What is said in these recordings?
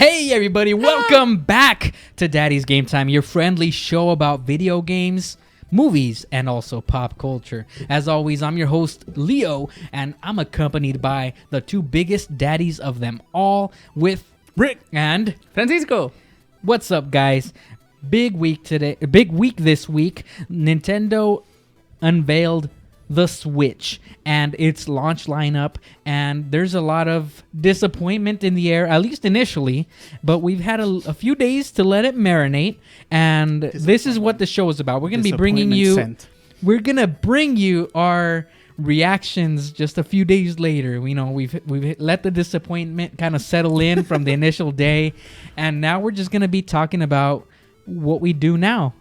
Hey everybody, welcome back to Daddy's Game Time, your friendly show about video games, movies, and also pop culture. As always, I'm your host, Leo, and I'm accompanied by the two biggest daddies of them all with Rick and Francisco. What's up, guys? Big week this week. Nintendo unveiled the Switch and its launch lineup, and there's a lot of disappointment in the air, at least initially, but we've had a few days to let it marinate, and this is what the show is about. We're going to be bringing you our reactions just a few days later. You know, we've let the disappointment kind of settle in from the initial day, and now we're just going to be talking about what we do now.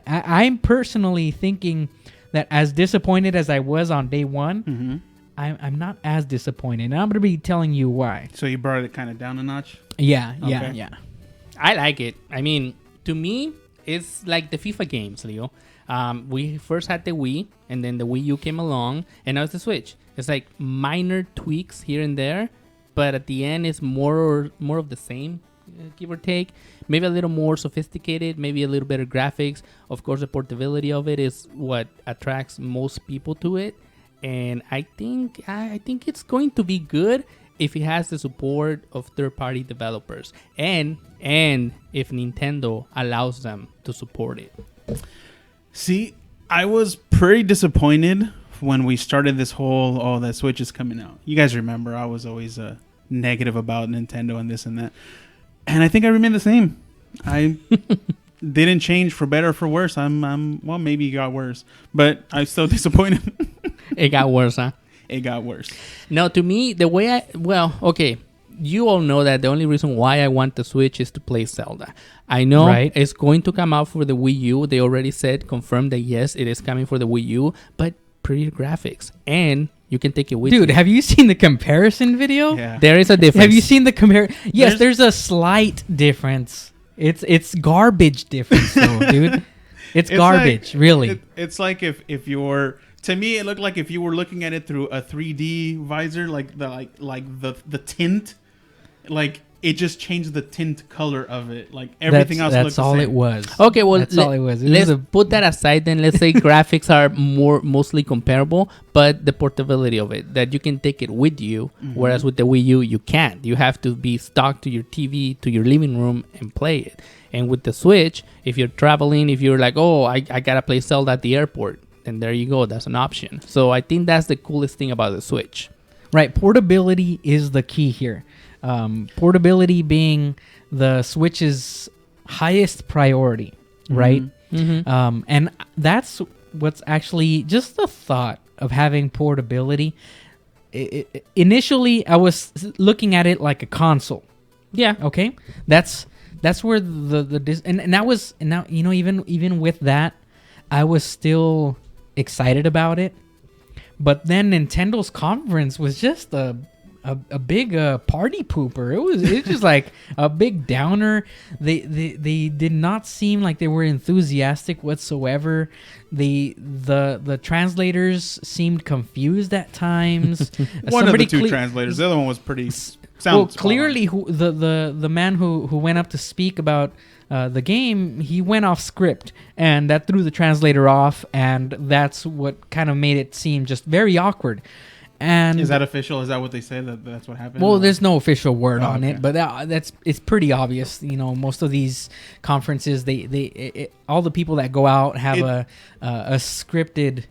I'm personally thinking that as disappointed as I was on day one, I'm not as disappointed. And I'm going to be telling you why. So you brought it kind of down a notch? Yeah. I like it. I mean, to me, it's like the FIFA games, Leo. We first had the Wii, and then the Wii U came along, and now it's the Switch. It's like minor tweaks here and there, but at the end, it's more of the same, give or take. Maybe a little more sophisticated, maybe a little better graphics. Of course, the portability of it is what attracts most people to it. And I think it's going to be good if it has the support of third-party developers and if Nintendo allows them to support it. See, I was pretty disappointed when we started this whole, that Switch is coming out. You guys remember I was always negative about Nintendo and this and that. And I think I remain the same. I didn't change for better or for worse. Well, maybe it got worse, but I'm still disappointed. It got worse, huh? It got worse. No, to me, you all know that the only reason why I want the Switch is to play Zelda. I know It's going to come out for the Wii U. They already confirmed that yes, it is coming for the Wii U, but pretty graphics. And you can take it with you. Dude, have you seen the comparison video? Yeah. There is a difference. Have you seen the comparison? Yes, there's a slight difference. It's garbage difference, though, dude. It's garbage, like, really. It's like if you're... To me, it looked like if you were looking at it through a 3D visor, like the tint, like it just changed the tint color of it. Like everything else looked the same. That's all it was. Okay, well, that's all it was. Let's put that aside then. Let's say graphics are mostly comparable, but the portability of it, that you can take it with you, whereas with the Wii U, you can't. You have to be stuck to your TV, to your living room, and play it. And with the Switch, if you're traveling, if you're like, I gotta play Zelda at the airport, then there you go. That's an option. So I think that's the coolest thing about the Switch. Right, portability is the key here. Portability being the Switch's highest priority, right? And that's what's actually just the thought of having portability. Initially, I was looking at it like a console. Yeah. Okay. That's where even with that, I was still excited about it. But then Nintendo's conference was just a big party pooper. It was just like a big downer. They did not seem like they were enthusiastic whatsoever. The translators seemed confused at times. One of the two translators. The other one was pretty. Clearly, the man who went up to speak about the game, he went off script, and that threw the translator off, and that's what kind of made it seem just very awkward. And is that official? Is that what they say? That's what happened? Well, there's no official word on it, but it's pretty obvious. You know, most of these conferences, all the people that go out have a scripted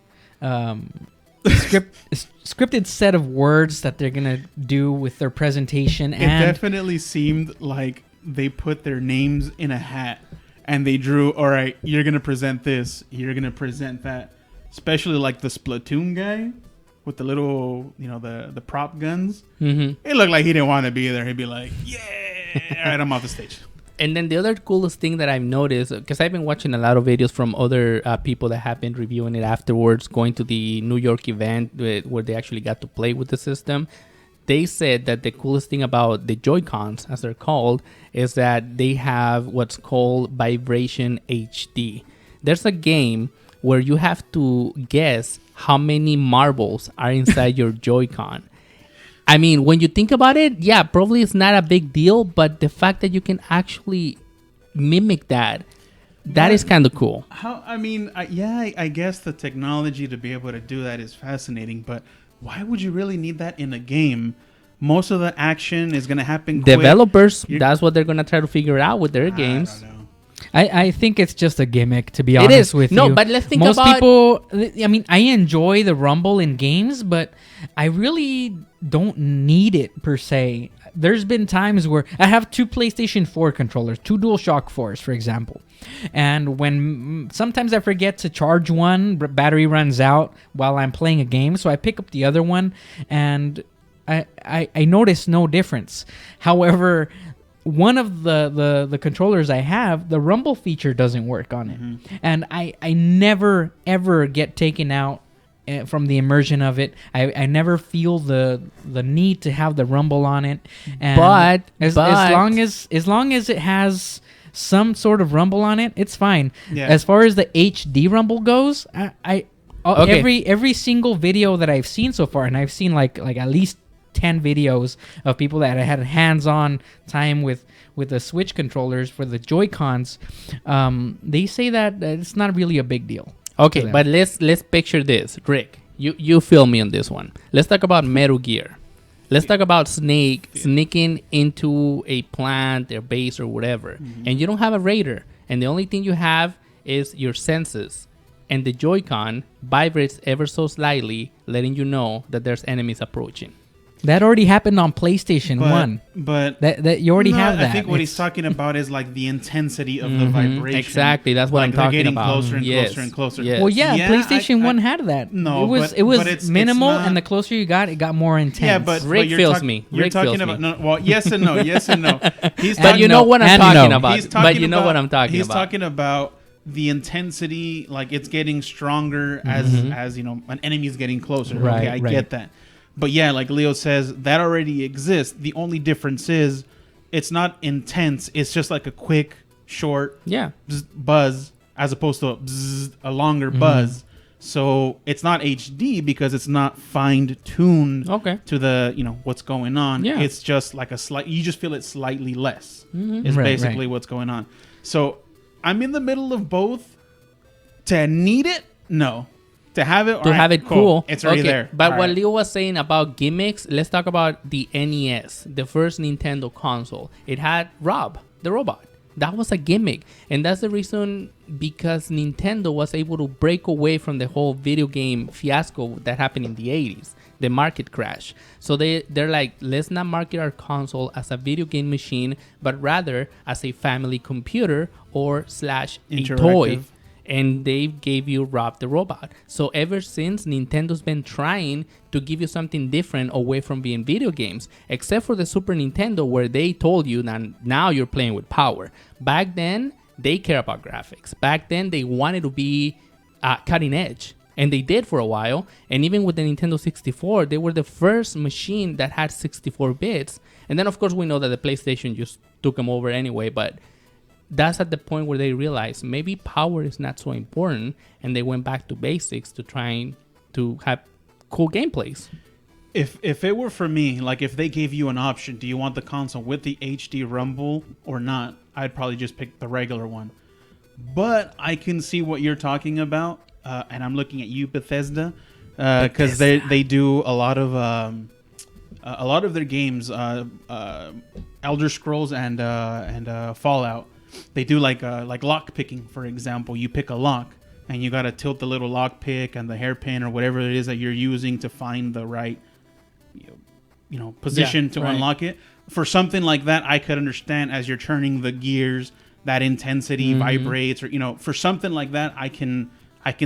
scripted set of words that they're gonna do with their presentation. It definitely seemed like they put their names in a hat and they drew, all right, you're gonna present this, you're gonna present that. Especially like the Splatoon guy with the little, the prop guns. It looked like he didn't want to be there. He'd be like, yeah, all right, I'm off the stage. And then the other coolest thing that I've noticed, because I've been watching a lot of videos from other people that have been reviewing it afterwards, going to the New York event where they actually got to play with the system. They said that the coolest thing about the Joy-Cons, as they're called, is that they have what's called Vibration HD. There's a game where you have to guess how many marbles are inside your Joy-Con. I mean, when you think about it, yeah, probably it's not a big deal, but the fact that you can actually mimic that is kind of cool. How? I mean, I guess the technology to be able to do that is fascinating, but why would you really need that in a game? Most of the action is going to happen quick. Developers, that's what they're going to try to figure out with their games. I don't know. I think it's just a gimmick, to be honest with you. No, but let's think Most about... people, I mean, I enjoy the rumble in games, but I really don't need it per se. There's been times where I have 2 PlayStation 4 controllers, 2 DualShock 4s, for example. And when sometimes I forget to charge one, battery runs out while I'm playing a game, so I pick up the other one, and I notice no difference. However, one of the controllers I have, the rumble feature doesn't work on it. And I never, ever get taken out from the immersion of it. I never feel the need to have the rumble on it. And But as long as it has some sort of rumble on it, it's fine. Yeah. As far as the HD rumble goes, every single video that I've seen so far, and I've seen like at least 10 videos of people that had hands-on time with the Switch controllers for the Joy-Cons, they say that it's not really a big deal. Okay, but let's picture this. Rick, you feel me on this one. Let's talk about Metal Gear. Let's talk about Snake sneaking into a plant, their base or whatever, and you don't have a radar, and the only thing you have is your senses, and the Joy-Con vibrates ever so slightly, letting you know that there's enemies approaching. That already happened on PlayStation 1. But that you already have that. I think what he's talking about is like the intensity of the vibration. Exactly, that's what I'm talking about. Closer and closer and closer. Yes. Well, yeah, PlayStation 1 had that. No, it was but it's minimal, not, and the closer you got, it got more intense. Yeah, but Rick you're feels me. You're Rick talking feels about me. no. Well, yes and no. Yes and no. He's But talking, you know what I'm and talking no. about. He's talking But you know about, what I'm talking he's about. talking about the intensity, like it's getting stronger as you know, an enemy's getting closer. Right, Okay, I right. get that. But yeah, like Leo says, that already exists. The only difference is it's not intense. It's just like a quick, short Yeah. buzz as opposed to a longer buzz. So it's not HD because it's not fine-tuned Okay. to the, what's going on. Yeah. It's just like you just feel it slightly less is Right, basically what's going on. So I'm in the middle of both. To need it? No. To have it? To have it cool. It's already there. But All what right. Leo was saying about gimmicks, let's talk about the NES, the first Nintendo console. It had Rob, the robot. That was a gimmick. And that's the reason, because Nintendo was able to break away from the whole video game fiasco that happened in the 80s, the market crash. So they're like, let's not market our console as a video game machine, but rather as a family computer or / a toy. And they gave you Rob the Robot. So ever since, Nintendo's been trying to give you something different away from being video games, except for the Super Nintendo, where they told you that now you're playing with power. Back then, they care about graphics. Back then, they wanted to be cutting edge. And they did for a while. And even with the Nintendo 64, they were the first machine that had 64 bits. And then, of course, we know that the PlayStation just took them over anyway, but that's at the point where they realized maybe power is not so important, and they went back to basics to trying to have cool gameplays. If it were for me, like if they gave you an option, do you want the console with the HD Rumble or not? I'd probably just pick the regular one. But I can see what you're talking about, and I'm looking at you, Bethesda, because they do a lot of their games, Elder Scrolls and Fallout. They do like lock picking, for example. You pick a lock, and you gotta tilt the little lock pick and the hairpin or whatever it is that you're using to find the right, position to unlock it. For something like that, I could understand as you're turning the gears, that intensity vibrates, or for something like that, I can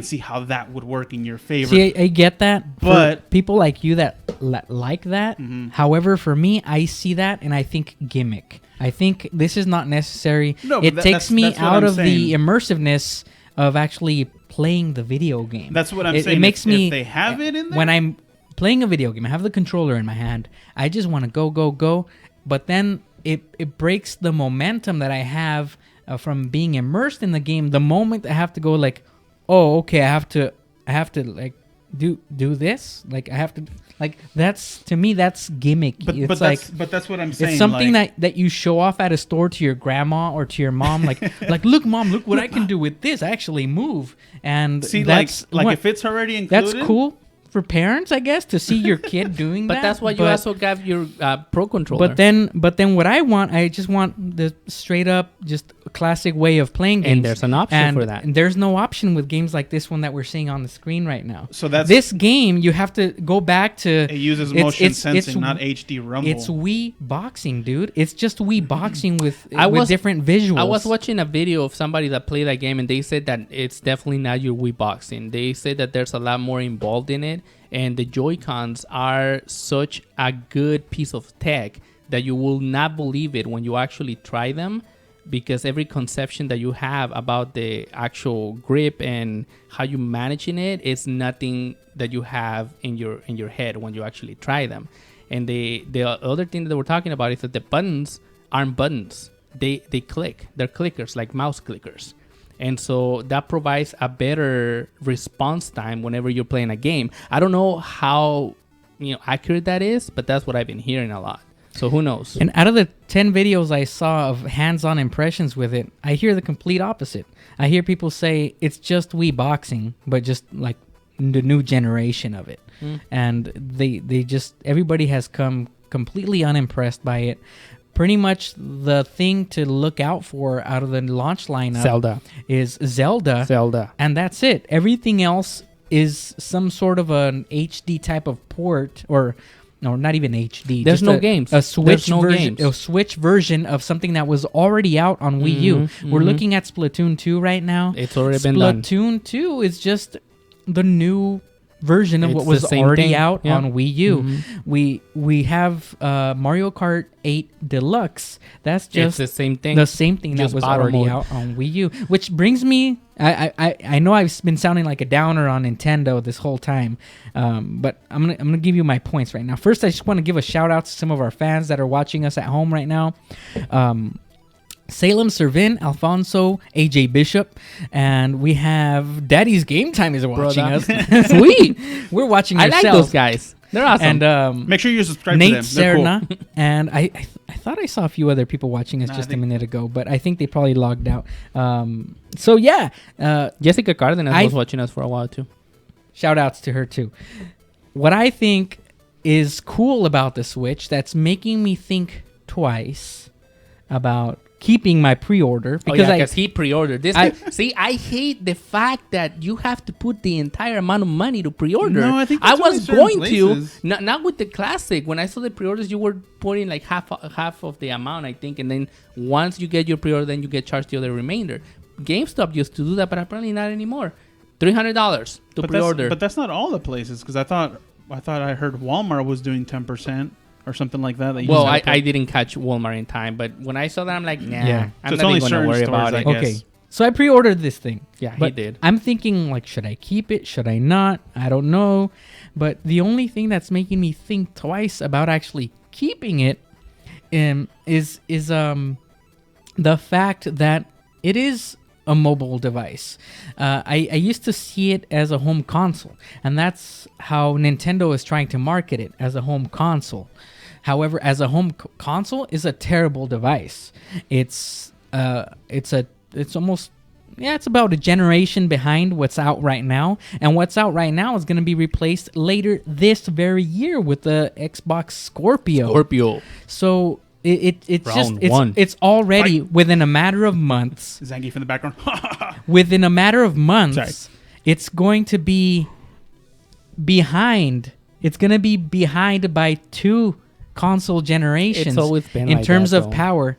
see how that would work in your favor. See, I get that, But- for people like you that like that. However, for me, I see that and I think gimmick. I think this is not necessary. No, it but takes me that's what out I'm of the saying. immersiveness of actually playing the video game. That's what I'm It saying. makes me, if they have it in there, when I'm playing a video game, I have the controller in my hand. I just want to go. But then it breaks the momentum that I have from being immersed in the game. The moment I have to go like, oh, okay, I have to like do this. Like I have to Like that's to me that's gimmicky. But, It's but like that's what I'm saying. it's something like, that you show off at a store to your grandma or to your mom, like look, mom, look what I can do with this. I actually move, and see, that's like what- if it's already included, that's cool for parents, I guess, to see your kid doing But that. that's why you also got your Pro controller. But then what I just want the straight up just classic way of playing games. And there's an option for that. And there's no option with games like this one that we're seeing on the screen right now. So that's this game. You have to go back to. It uses motion sensing, not HD rumble. It's Wii boxing, dude. It's just Wii boxing with was- different visuals. I was watching a video of somebody that played that game, and they said that it's definitely not your Wii boxing. They said that there's a lot more involved in it, and the Joy-Cons are such a good piece of tech that you will not believe it when you actually try them, because every conception that you have about the actual grip and how you managing it is nothing that you have in your head when you actually try them. And the other thing that we're talking about is that the buttons aren't buttons. They click. They're clickers, like mouse clickers. And so that provides a better response time whenever you're playing a game. I don't know how accurate that is, but that's what I've been hearing a lot. So who knows? And out of the 10 videos I saw of hands-on impressions with it, I hear the complete opposite. I hear people say it's just Wii boxing, but just like the new generation of it. And they just everybody has come completely unimpressed by it. Pretty much the thing to look out for out of the launch lineup is Zelda. And that's it. Everything else is some sort of an HD type of port, or not even HD. There's just no games. A Switch no version. games. A Switch version of something that was already out on Wii U. We're looking at Splatoon 2 right now. It's already been done. Splatoon 2 is just the new version of It's what was the same already thing. out Yeah. on Wii U. We have Mario Kart 8 Deluxe. That's It's just the same thing. the same thing that just was battle already mode. out on Wii U. Which brings me, I know I've been sounding like a downer on Nintendo this whole time, but I'm gonna give you my points right now. First, I just want to give a shout out to some of our fans that are watching us at home right now. Salem Servin, Alfonso, AJ Bishop, and we have Daddy's Game Time is watching us. Sweet. We're watching I yourself. like those guys. They're awesome. And Make sure you subscribe Nate to them. They're cool. Serna, and I thought I saw a few other people watching us Nah, just they- a minute ago, but I think they probably logged out. So yeah, Jessica Cardenas I- was watching us for a while too. shout outs to her too. What I think is cool about the Switch that's making me think twice about keeping my pre-order, Because he pre-ordered this. I- See, I hate the fact that you have to put the entire amount of money to pre-order. No, I think I that's only was certain going places. to, not with the classic. When I saw the pre-orders, you were putting like half of the amount, I think, and then once you get your pre-order, then you get charged the other remainder. GameStop used to do that, but apparently not anymore. $300 to pre-order. But that's not all the places, because I thought I heard Walmart was doing 10% or something like that. Well, I didn't catch Walmart in time, but when I saw that, I'm like, nah, Yeah. I'm So it's not only even going to certain worry stores, about I it. guess. okay. So I pre-ordered this thing. Yeah, he But did. I'm thinking, like, should I keep it? Should I not? I don't know. But the only thing that's making me think twice about actually keeping it is the fact that it is a mobile device. I used to see it as a home console, and that's how Nintendo is trying to market it, as a home console. However, as a home console is a terrible device. It's almost, it's about a generation behind what's out right now, and what's out right now is going to be replaced later this very year with the Xbox Scorpio. So it's Round just one. it's already within a matter of months. Zangief in the background. Within a matter of months, Sorry. it's going to be behind. It's going to be behind by 2 console generations. It's always been in like terms that, of though. power.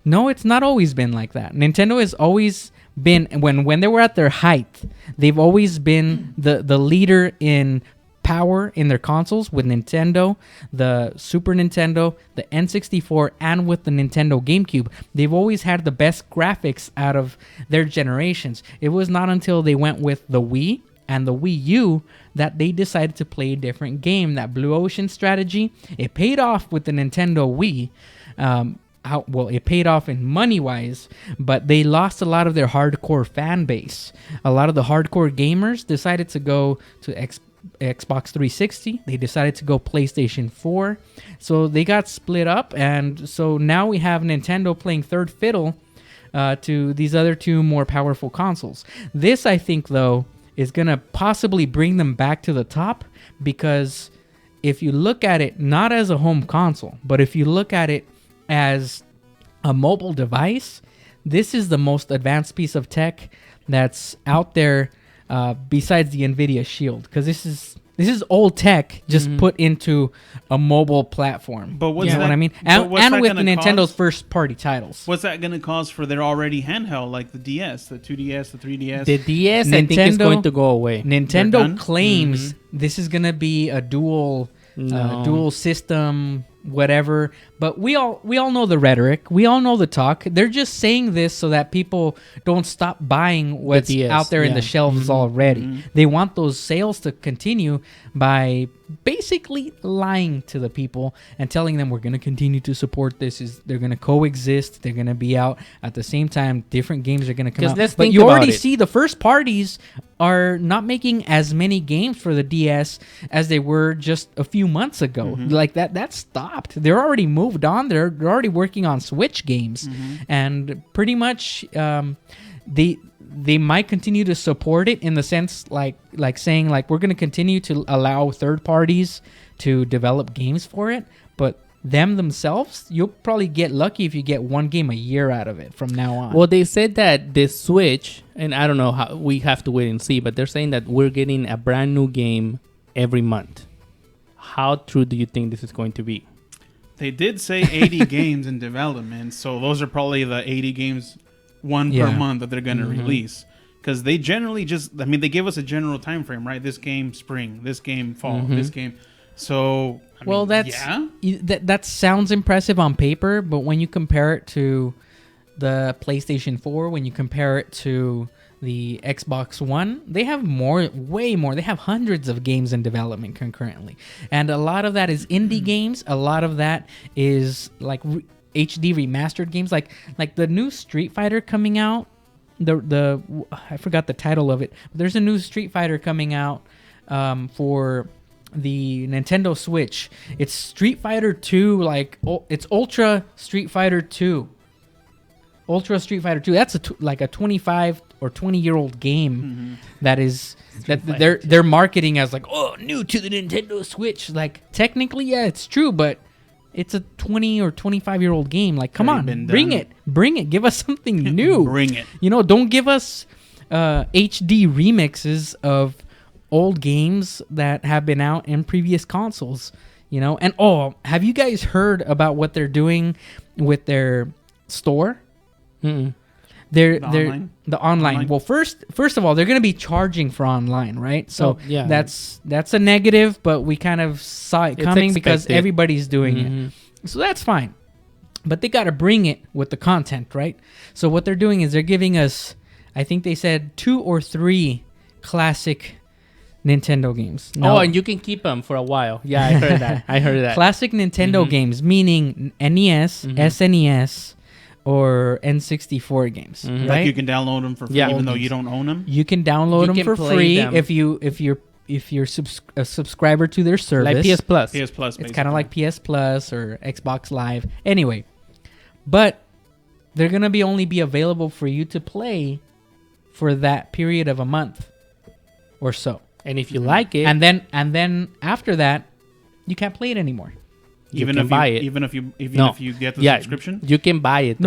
No, it's not always been like that. Nintendo has always been, when they were at their height, they've always been the leader in power in their consoles, with Nintendo, the Super Nintendo, the N64, and with the Nintendo GameCube. They've always had the best graphics out of their generations. It was not until they went with the Wii and the Wii U that they decided to play a different game. That Blue Ocean strategy, it paid off with the Nintendo Wii. It paid off in money-wise, but they lost a lot of their hardcore fan base. A lot of the hardcore gamers decided to go to Xbox 360. They decided to go PlayStation 4. So they got split up, and so now we have Nintendo playing third fiddle to these other two more powerful consoles. This, I think, though, is going to possibly bring them back to the top, because if you look at it not as a home console, but if you look at it as a mobile device, this is the most advanced piece of tech that's out there besides the NVIDIA Shield, because this is old tech just put into a mobile platform. But what's you know that, what I mean? And with Nintendo's first party titles. What's that going to cause for their already handheld, like the DS, the 2DS, the 3DS? The DS, I think, is going to go away. Nintendo claims this is going to be a dual system, whatever. But we all know the rhetoric. We all know the talk. They're just saying this so that people don't stop buying what's out there in the shelves already. They want those sales to continue by basically lying to the people and telling them we're going to continue to support this. They're going to coexist. They're going to be out at the same time. Different games are going to come out. But you already see the first parties are not making as many games for the DS as they were just a few months ago. Like that stopped. They're already moved on. They're already working on Switch games, and pretty much they might continue to support it in the sense like saying like we're going to continue to allow third parties to develop games for it, but themselves, you'll probably get lucky if you get one game a year out of it from now on. Well, they said that the Switch, and I don't know how, we have to wait and see, but they're saying that we're getting a brand new game every month. How true do you think this is going to be? They did say 80 games in development, so those are probably the 80 games per month that they're going to release. Because they generally they give us a general time frame, right? This game spring, this game fall, this game. So, that sounds impressive on paper, but when you compare it to the PlayStation 4, when you compare it to the Xbox One, they have way more. They have hundreds of games in development concurrently. And a lot of that is indie games. A lot of that is like HD remastered games, like the new Street Fighter coming out. I forgot the title of it. But there's a new Street Fighter coming out for the Nintendo Switch. It's Street Fighter 2, it's Ultra Street Fighter 2. Ultra Street Fighter 2. That's like a 25 or 20-year-old game that they're marketing as like, oh, new to the Nintendo Switch. Like technically, yeah, it's true, but it's a 20 or 25-year-old game. Like, come on, bring it. Give us something new. Bring it. Don't give us HD remixes of old games that have been out in previous consoles. And have you guys heard about what they're doing with their store? The online. Well, first of all, they're going to be charging for online, right? So that's a negative, but we kind of saw it coming because everybody's doing it. So that's fine. But they got to bring it with the content, right? So what they're doing is they're giving us, I think they said 2 or 3 classic Nintendo games. No. Oh, and you can keep them for a while. Yeah, I heard that. Classic Nintendo games, meaning NES, SNES, or N64 games, right? Like you can download them for free, even though you don't own them. You can download them for free if you're a subscriber to their service, like PS Plus. PS Plus, it's kind of like PS Plus or Xbox Live. Anyway, but they're gonna only be available for you to play for that period of a month or so. And if you like it, and then after that, you can't play it anymore. Even if you get the subscription, you can buy it.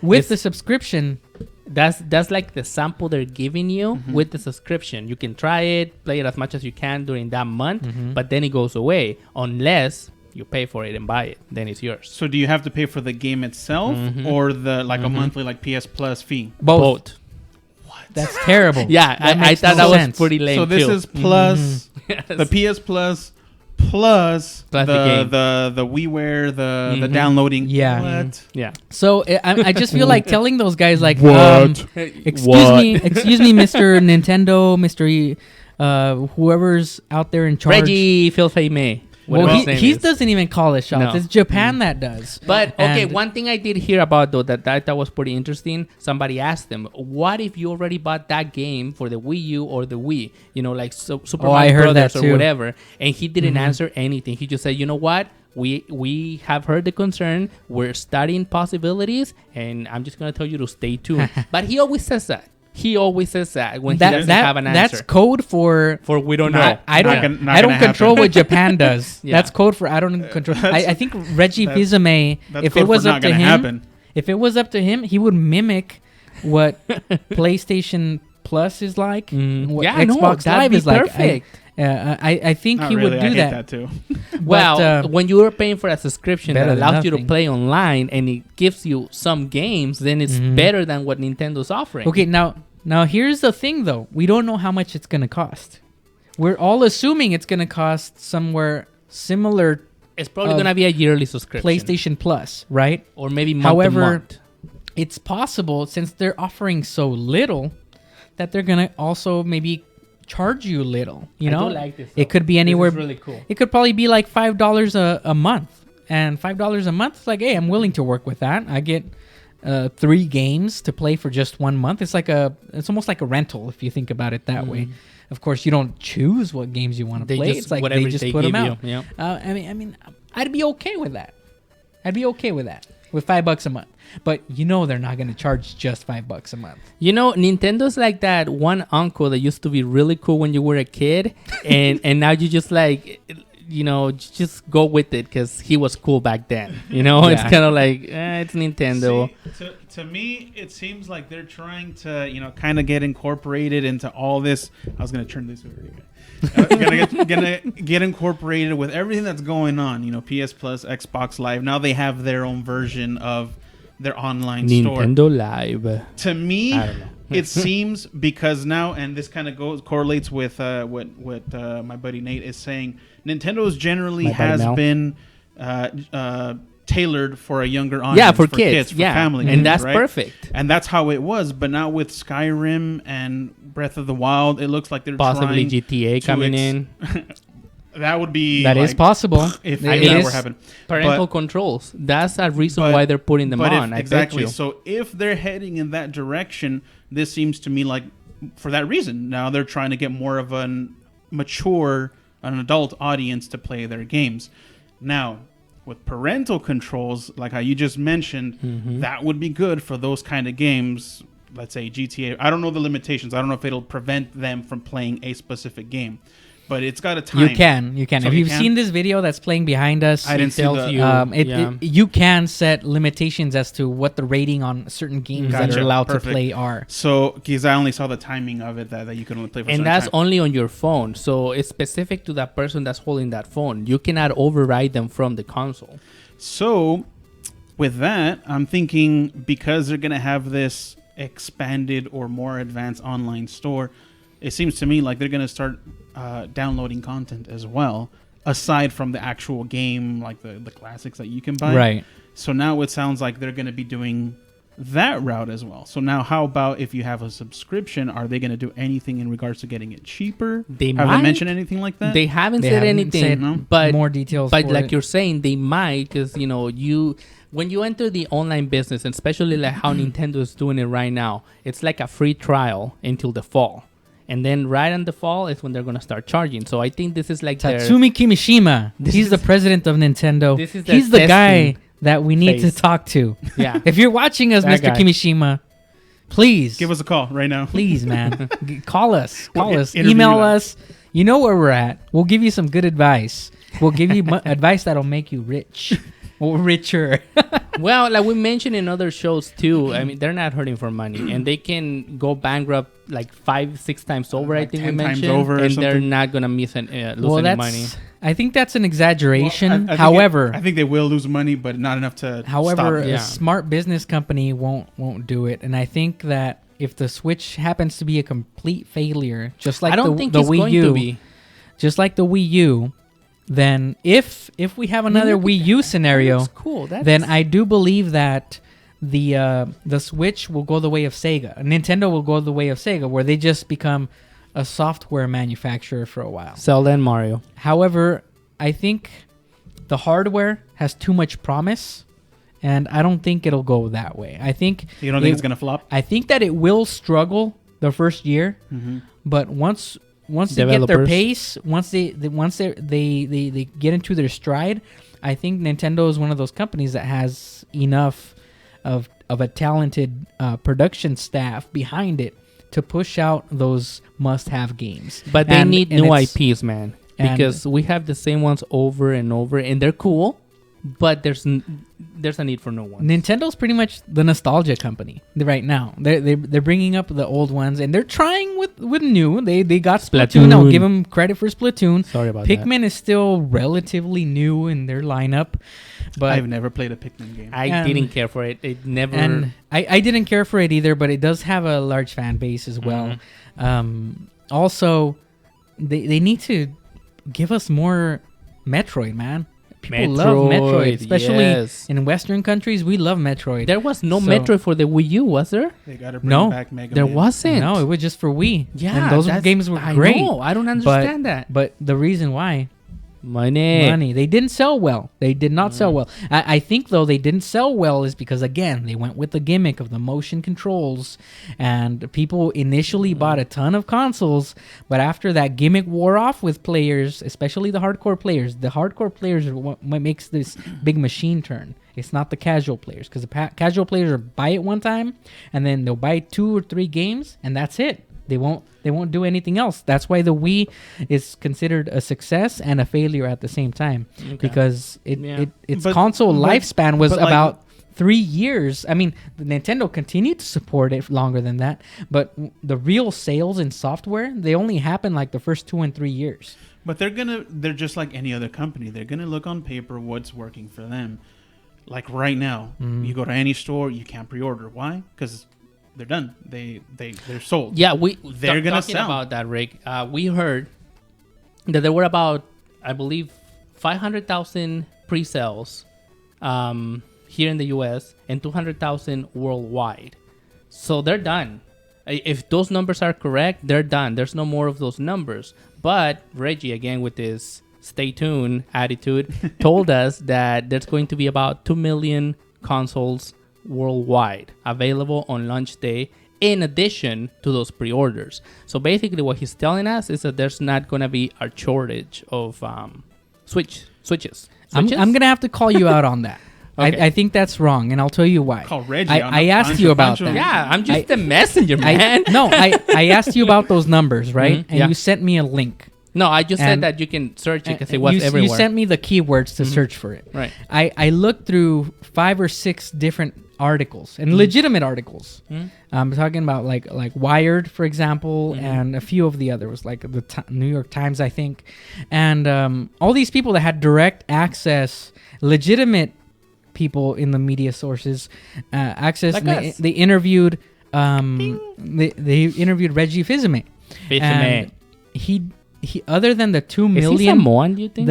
With the subscription, that's like the sample they're giving you with the subscription. You can try it, play it as much as you can during that month, but then it goes away unless you pay for it and buy it. Then it's yours. So do you have to pay for the game itself or the a monthly PS Plus fee? Both. What? That's terrible. Yeah, I thought that was pretty lame. So this is plus the PS Plus. Plus the WiiWare, the downloading. Yeah. What? Yeah. So I just feel like telling those guys like, what? Excuse me, Mr. Nintendo, Mr. Whoever's out there in charge. Reggie Fils-Aimé. Whatever Well, his name he is. doesn't even call it shots. No. It's Japan that does. But okay, And- one thing I did hear about though that I thought was pretty interesting. Somebody asked them, "What if you already bought that game for the Wii U or the Wii? You know, like Super Oh, Mario I heard Brothers that or too. whatever." And he didn't Mhm. answer anything. He just said, "You know what? We have heard the concern. We're studying possibilities, and I'm just gonna tell you to stay tuned." But he always says that. He always says that when he doesn't have an answer. That's code for We don't Not- know. I don't. Not gonna- not I don't gonna control happen. what Japan does. Yeah. That's code for I don't control. I think Reggie that's- Fils-Aimé, That's if code it was for up not to gonna him, happen. if it was up to him, he would mimic what PlayStation Plus is like. What Yeah, I know. Xbox That'd Live be is like. perfect. I think Not he really. would I do hate that. that too. Well, But, when you are paying for a subscription that better than allows you to nothing. play online and it gives you some games, then it's Mhm. better than what Nintendo's offering. Okay, now here's the thing though. We don't know how much it's gonna cost. We're all assuming it's gonna cost somewhere similar It's probably of going to be a yearly subscription. PlayStation Plus, right? Or maybe month However, to month. It's possible since they're offering so little that they're gonna also maybe charge you little. You I know, do like this, it though. could be This is anywhere. really cool. It could probably be like $5 a month, and $5 a month. It's like, hey, I'm willing to work with that. I get 3 games to play for just 1 month. It's almost like a rental if you think about it that way. Of course, you don't choose what games you want to They play. just- It's like whatever they just they put them give out. you, yeah. I mean, I'd be okay with that. I'd be okay with that with $5 a month. But you know they're not going to charge just $5 a month. You know, Nintendo's like that one uncle that used to be really cool when you were a kid, and now you just like, you know, just go with it because he was cool back then. You know, it's Yeah. kind of like it's Nintendo. See, to me, it seems like they're trying to, kind of get incorporated into all this. I was gonna turn this over here. Gonna get incorporated with everything that's going on. PS Plus, Xbox Live. Now they have their own version of their online store. Nintendo Live. To me, I don't know. it seems because now, and this kind of correlates with what my buddy Nate is saying. Nintendo's generally My buddy has Mel. been tailored for a younger audience. Yeah, for kids. for Yeah, family, and games, that's right? perfect. And that's how it was. But now with Skyrim and Breath of the Wild, it looks like they're Possibly trying GTA to coming in. That would be That is like, possible. if It that is. were happening. Parental But- controls. That's a reason but- why they're putting them But on. if, I exactly. bet you. So if they're heading in that direction, this seems to me like for that reason. Now they're trying to get more of an adult audience to play their games. Now, with parental controls, like how you just mentioned, that would be good for those kind of games. Let's say GTA. I don't know the limitations. I don't know if it'll prevent them from playing a specific game, but it's got a time. You can. So If you you've can? seen this video that's playing behind us, I didn't see tells the. you- you can set limitations as to what the rating on certain games that Gotcha. are allowed Perfect. to play are. So, because I only saw the timing of it that you could only play for. a And certain that's time. only on your phone. So it's specific to that person that's holding that phone. You cannot override them from the console. So, with that, I'm thinking because they're going to have this expanded or more advanced online store, it seems to me like they're going to start downloading content as well, aside from the actual game, like the classics that you can buy. Right. So now it sounds like they're going to be doing that route as well. So now how about if you have a subscription, are they going to do anything in regards to getting it cheaper? They Have might. they mentioned anything like that? They haven't They said haven't anything, said no? but more details. But for like it. you're saying, they might because when you enter the online business, and especially like how Nintendo is doing it right now, it's like a free trial until the fall, and then right in the fall is when they're gonna start charging. So I think this is like their, Tatsumi Kimishima. This He's is- the president of Nintendo. this is their He's the guy testing that we need phase. to talk to. yeah. If you're watching us, That Mr. guy. Kimishima, please Give us a call right now. please, man, call us, We'll us, interview email you. us. You know where we're at. We'll give you some good advice. We'll give you advice that'll make you rich or richer. Well, like we mentioned in other shows too. I mean, they're not hurting for money, and they can go bankrupt like 5-6 times over. Like I think 10 we times mentioned, over or and they're something. not gonna lose any money. I think that's an exaggeration. Well, I think However, I think they will lose money, but not enough to. However, stop it. Yeah. a smart business company won't do it, and I think that if the Switch happens to be a complete failure, just like I don't the think the it's Wii going U, to be. just like the Wii U, then if we have another look at Wii U scenario, That's cool. That's, then I do believe that the Switch will go the way of Sega. Nintendo will go the way of Sega, where they just become a software manufacturer for a while. Zelda and Mario. However, I think the hardware has too much promise, and I don't think it'll go that way. I think You don't think it's gonna flop? I think that it will struggle the first year, but once they get their Developers. pace, once they get into their stride, I think Nintendo is one of those companies that has enough of a talented production staff behind it to push out those must-have games. But they And- need and new it's- IPs, man, and- because we have the same ones over and over, and they're cool. But there's a need for new ones. Nintendo's pretty much the nostalgia company right now. They're bringing up the old ones, and they're trying with new. They got Splatoon. I'll give them credit for Splatoon. Sorry about that. Pikmin is still relatively new in their lineup, but I've never played a Pikmin game. I And- didn't care for it. It never. and I didn't care for it either. But it does have a large fan base as well. Also, they need to give us more Metroid, man. People love Metroid, especially yes. in Western countries. We love Metroid. There was no So- Metroid for the Wii U, was there? They gotta bring No, back Mega There Man. wasn't. No, it was just for Wii. Yeah, and those that's- games were I great. know. I don't understand that. But the reason why, Money. money, they didn't sell well. They did not sell well. I think though they didn't sell well is because again they went with the gimmick of the motion controls, and people initially bought a ton of consoles, but after that gimmick wore off with players, especially the hardcore players. The hardcore players are what makes this big machine turn. It's not the casual players, because the casual players will buy it one time and then they'll buy 2 or 3 games and that's it. They won't do anything else. That's why the Wii is considered a success and a failure at the same time, because its But- console but- lifespan was but like- about 3 years. I mean, the Nintendo continued to support it longer than that, but the real sales in software, they only happen like the first 2 and 3 years. But they're just like any other company. They're gonna look on paper what's working for them. Like right now, you go to any store, you can't pre-order. Why? Because they're done. They're sold. Yeah, They're gonna talking sell. about that, Rick. We heard that there were about, I believe, 500,000 pre-sales here in the U.S. and 200,000 worldwide. So they're done. If those numbers are correct, they're done. There's no more of those numbers. But Reggie, again, with this stay tuned attitude, told us that there's going to be about 2 million consoles worldwide available on launch day, in addition to those pre-orders. So basically what he's telling us is that there's not going to be a shortage of switches. I'm going to have to call you out on that. Okay. I think that's wrong, and I'll tell you why. Call Reggie. I asked you about that. Yeah, I'm just the messenger, man. I asked you about those numbers, right? And yeah. you sent me a link. No, I just said And- that you can search it because it And was you everywhere. You sent me the keywords to search for it. Right. I looked through 5 or 6 different articles, and legitimate articles. I'm talking about like Wired, for example, and a few of the others, like the New York Times, I think, and all these people that had direct access, legitimate people in the media sources, access. Like and us. they interviewed. They interviewed Reggie Fils-Aimé. And he other than the 2 Is he million, Samoan, do you think?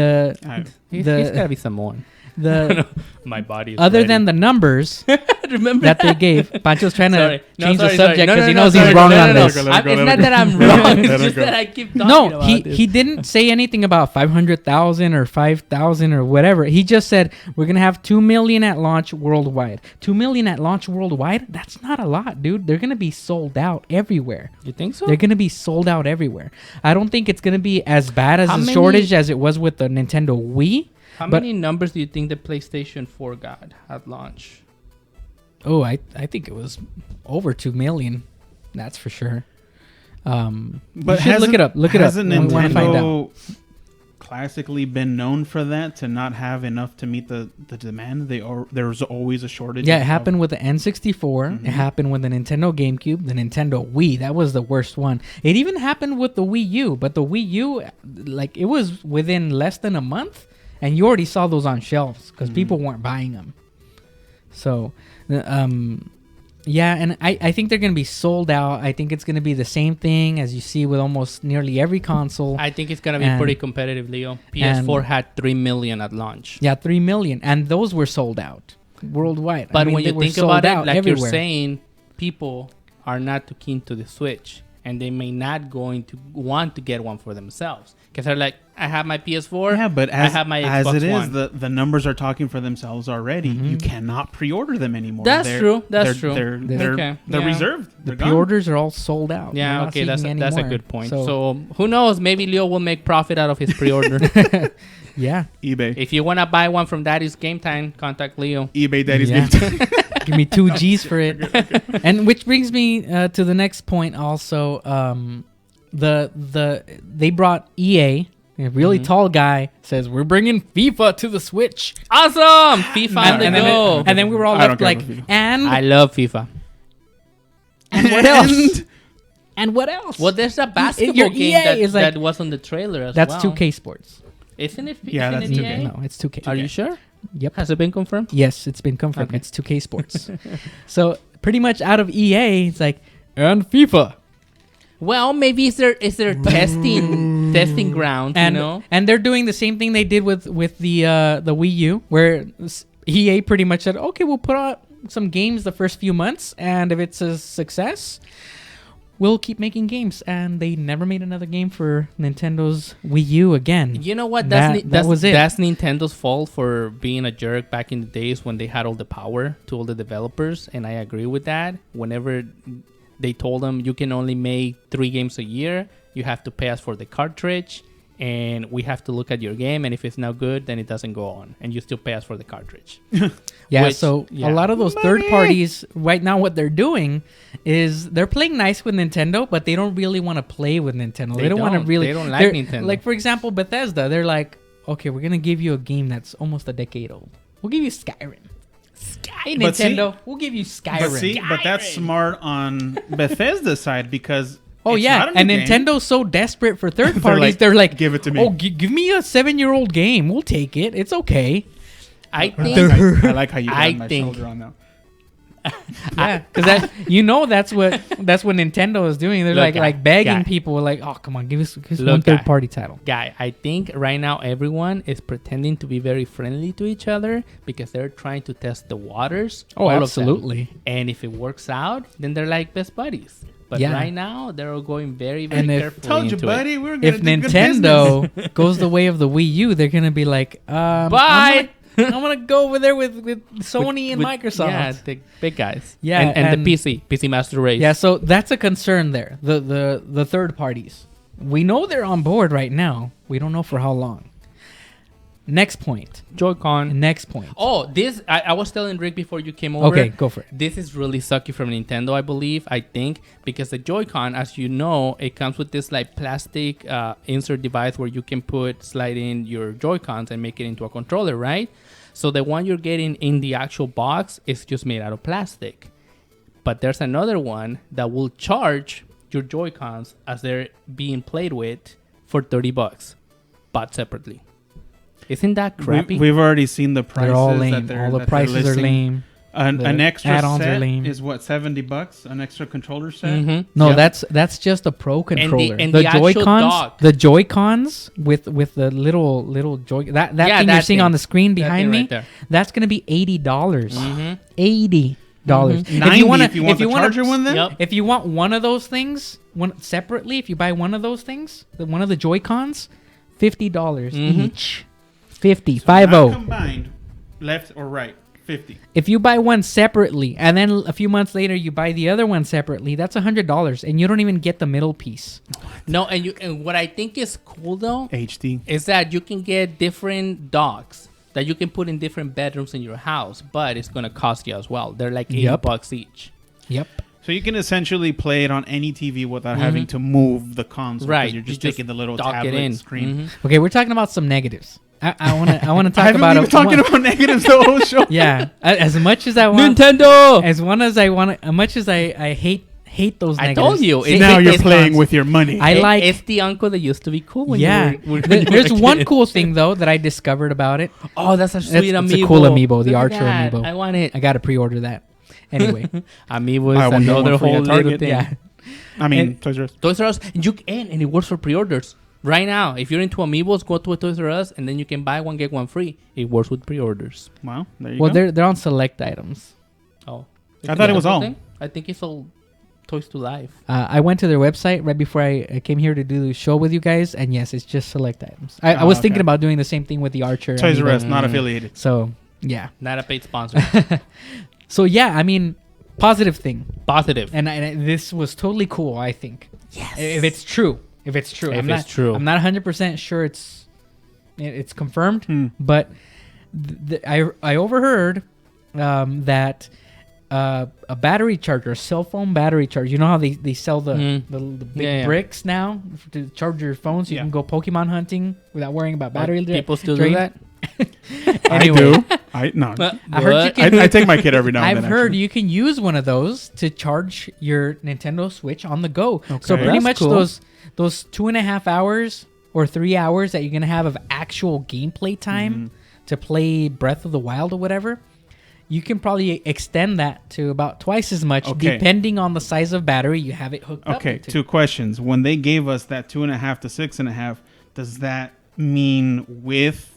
He's the- gotta be Samoan. the My body is other ready. than the numbers remember that they gave, Pancho's trying to Sorry. No, change sorry, the sorry. subject No, because no, he no, knows sorry. he's wrong No, on no, no. this. Let it go, It's let not it that I'm go. wrong. Let It's it just go. that I keep talking No, about he this. he didn't say anything about 500,000 or 5,000 or whatever. He just said we're gonna have 2 million at launch worldwide. 2 million at launch worldwide. That's not a lot, dude. They're gonna be sold out everywhere. You think so? They're gonna be sold out everywhere. I don't think it's gonna be as bad as How a many- shortage as it was with the Nintendo Wii. How but- many numbers do you think the PlayStation 4 got at launch? Oh, I think it was over 2 million. That's for sure. But you should look it up. Look it up. Hasn't We want to find out. Nintendo classically been known for that, to not have enough to meet the demand? There's always a shortage. Yeah, it of- happened with the N64. It happened with the Nintendo GameCube, the Nintendo Wii. That was the worst one. It even happened with the Wii U, but the Wii U, like, it was within less than a month, and you already saw those on shelves because people weren't buying them. So, yeah, and I think they're going to be sold out. I think it's going to be the same thing as you see with almost nearly every console. I think it's gonna be And- pretty competitive, Leo. PS4 had 3 million at launch. Yeah, 3 million, and those were sold out worldwide. But I mean, when they you were think sold about it, out like everywhere. you're saying, people are not too keen to the Switch, and they may not going to want to get one for themselves because they're like, I have my PS4. Yeah, but I have my as Xbox it is, One. the numbers are talking for themselves already. Mm-hmm. You cannot pre-order them anymore. That's true. That's true. They're Okay. reserved. The They're gone. pre-orders are all sold out. We're Yeah, not okay, that's seeing a anymore. good point. So who knows? Maybe Leo will make profit out of his pre-order. yeah, eBay. If you want to buy one from Daddy's Game Time, contact Leo. eBay Daddy's Yeah. Game Time. give me 2 G's for it. And which brings me to the next point. Also, they brought EA. A really tall guy says we're bringing FIFA to the Switch. Awesome! FIFA on the go. And then we were all I don't left care like, about FIFA. and I love FIFA. and what else? And what else? Well, there's a basketball your game EA is like- that was on the trailer as That's well. 2K Sports. Isn't it? Yeah, isn't that's it 2K. EA? No, it's 2K. Are you sure? Yep. Has it been confirmed? Yes, it's been confirmed. Okay. It's 2K Sports. So pretty much out of EA, it's like, and FIFA. Well, maybe it's their testing ground, And you know? and they're doing the same thing they did with the Wii U, where EA pretty much said, okay, we'll put out some games the first few months, and if it's a success, we'll keep making games. And they never made another game for Nintendo's Wii U again. You know what? That was it. That's Nintendo's fault for being a jerk back in the days when they had all the power to all the developers, and I agree with that. Whenever they told them you can only make 3 games a year, you have to pay us for the cartridge, and we have to look at your game, and if it's not good, then it doesn't go on, and you still pay us for the cartridge. Yeah, Which- so yeah. a lot of those third parties right now, what they're doing is they're playing nice with Nintendo, but they don't really want to play with Nintendo. They don't want to really. They don't like they're- Nintendo. Like for example, Bethesda, they're like, okay, we're gonna give you a game that's almost a decade old. We'll give you Skyrim. Hey, But see- Nintendo, we'll give you Skyrim. But that's smart on Bethesda's side because Oh it's yeah, not a new and game. Nintendo's so desperate for third They're parties, like, they're like, "Give it to me." Oh, give me a 7-year-old game. We'll take it. It's okay. I think I like how you I got my think- shoulder on that. Yeah, because that's what Nintendo is doing. They're Look, like begging guy. people, like, oh come on, give us Look, one guy. third party title. Guy, I think right now everyone is pretending to be very friendly to each other because they're trying to test the waters. Oh, all of them. absolutely. And if it works out, then they're like best buddies. But Yeah. right now, they're all going very, very And if- carefully Told you, into buddy. it. We were gonna If do good Nintendo business. goes the way of the Wii U, they're gonna be like, Bye. I'm gonna go over there with Sony and With- Microsoft. Yeah, the big guys. Yeah, and and- the PC Master Race. Yeah, so that's a concern there. The third parties. We know they're on board right now. We don't know for how long. Next point. Joy-Con. Next point. Oh, this I was telling Rick before you came over. Okay, go for it. This is really sucky from Nintendo, I believe. I think because the Joy-Con, as you know, it comes with this like plastic insert device where you can slide in your Joy-Cons and make it into a controller, right? So the one you're getting in the actual box is just made out of plastic. But there's another one that will charge your Joy-Cons as they're being played with for $30, bought separately. Isn't that crappy? We've already seen the prices. They're all That lame. they're, All the that they're prices are listing. lame. An The extra add-ons are set lame. is what, $70? An extra controller set? Mhm. No, Yeah. that's just a pro controller. and the actual Joy-Cons, dock. the Joy-Cons with the little Joy that Yeah, thing that you're seeing thing. on the screen That behind thing me, right there. that's gonna be $80. Mhm. $80. Mhm. 90 if you want the charger one then? Yep. If you want one of those things, one separately, if you buy one of those things, one of the Joy-Cons, $50 Mhm. each. 50, Not 50. combined, left or right, 50. If you buy one separately and then a few months later you buy the other one separately, that's $100 and you don't even get the middle piece. No, and what I think is cool though HD. is that you can get different docks that you can put in different bedrooms in your house, but it's gonna cost you as well. They're like $80 each. Yep. So you can essentially play it on any TV without having to move the console. 'cause Right. You're just You taking the little dock it tablet in. screen. Mhm. Okay, we're talking about some negatives. I want to I talk haven't about been talking about negatives the whole show. Yeah, as much as I want Nintendo. as much as I hate those I negatives. told you, See, Now you're it's playing cons- with your money. I like It's the uncle that used to be cool. When yeah. you were, There's one cool thing though that I discovered about it. Oh, that's a sweet It's amiibo. a cool amiibo, the Look at Archer that. amiibo. I want it. I got to pre-order that. Anyway, Amiibo I is want another one for you whole at little Target. thing. yeah. I mean, And- Toys R Us. Toys R Us, and it works for pre-orders. Right now, if you're into amiibos, go to a Toys R Us, and then you can buy one, get one free. It works with pre-orders. Wow, there you Well, go. they're on select items. Oh. I thought it was all. Thing? I think it's all Toys to Life. I went to their website right before I came here to do the show with you guys, and yes, it's just select items. I was thinking about doing the same thing with the Archer. Toys R Us, not affiliated. So yeah. Not a paid sponsor. So yeah, I mean, positive thing. Positive. And this was totally cool, I think. Yes. If it's true. true. I'm not 100% sure it's confirmed, but I overheard that a battery charger, a cell phone battery charger. You know how they sell the big bricks now to charge your phone so you can go Pokemon hunting without worrying about battery drain? People still do that? Anyway, I do. I heard you can, I take my kid every now and then. I've heard actually. you can use one of those to charge your Nintendo Switch on the go. Okay. So pretty That's much cool. those 2.5 hours or 3 hours that you're gonna have of actual gameplay time to play Breath of the Wild or whatever, you can probably extend that to about twice as much, depending on the size of battery you have it hooked up. Okay, 2 questions. When they gave us that 2.5 to 6.5, does that mean with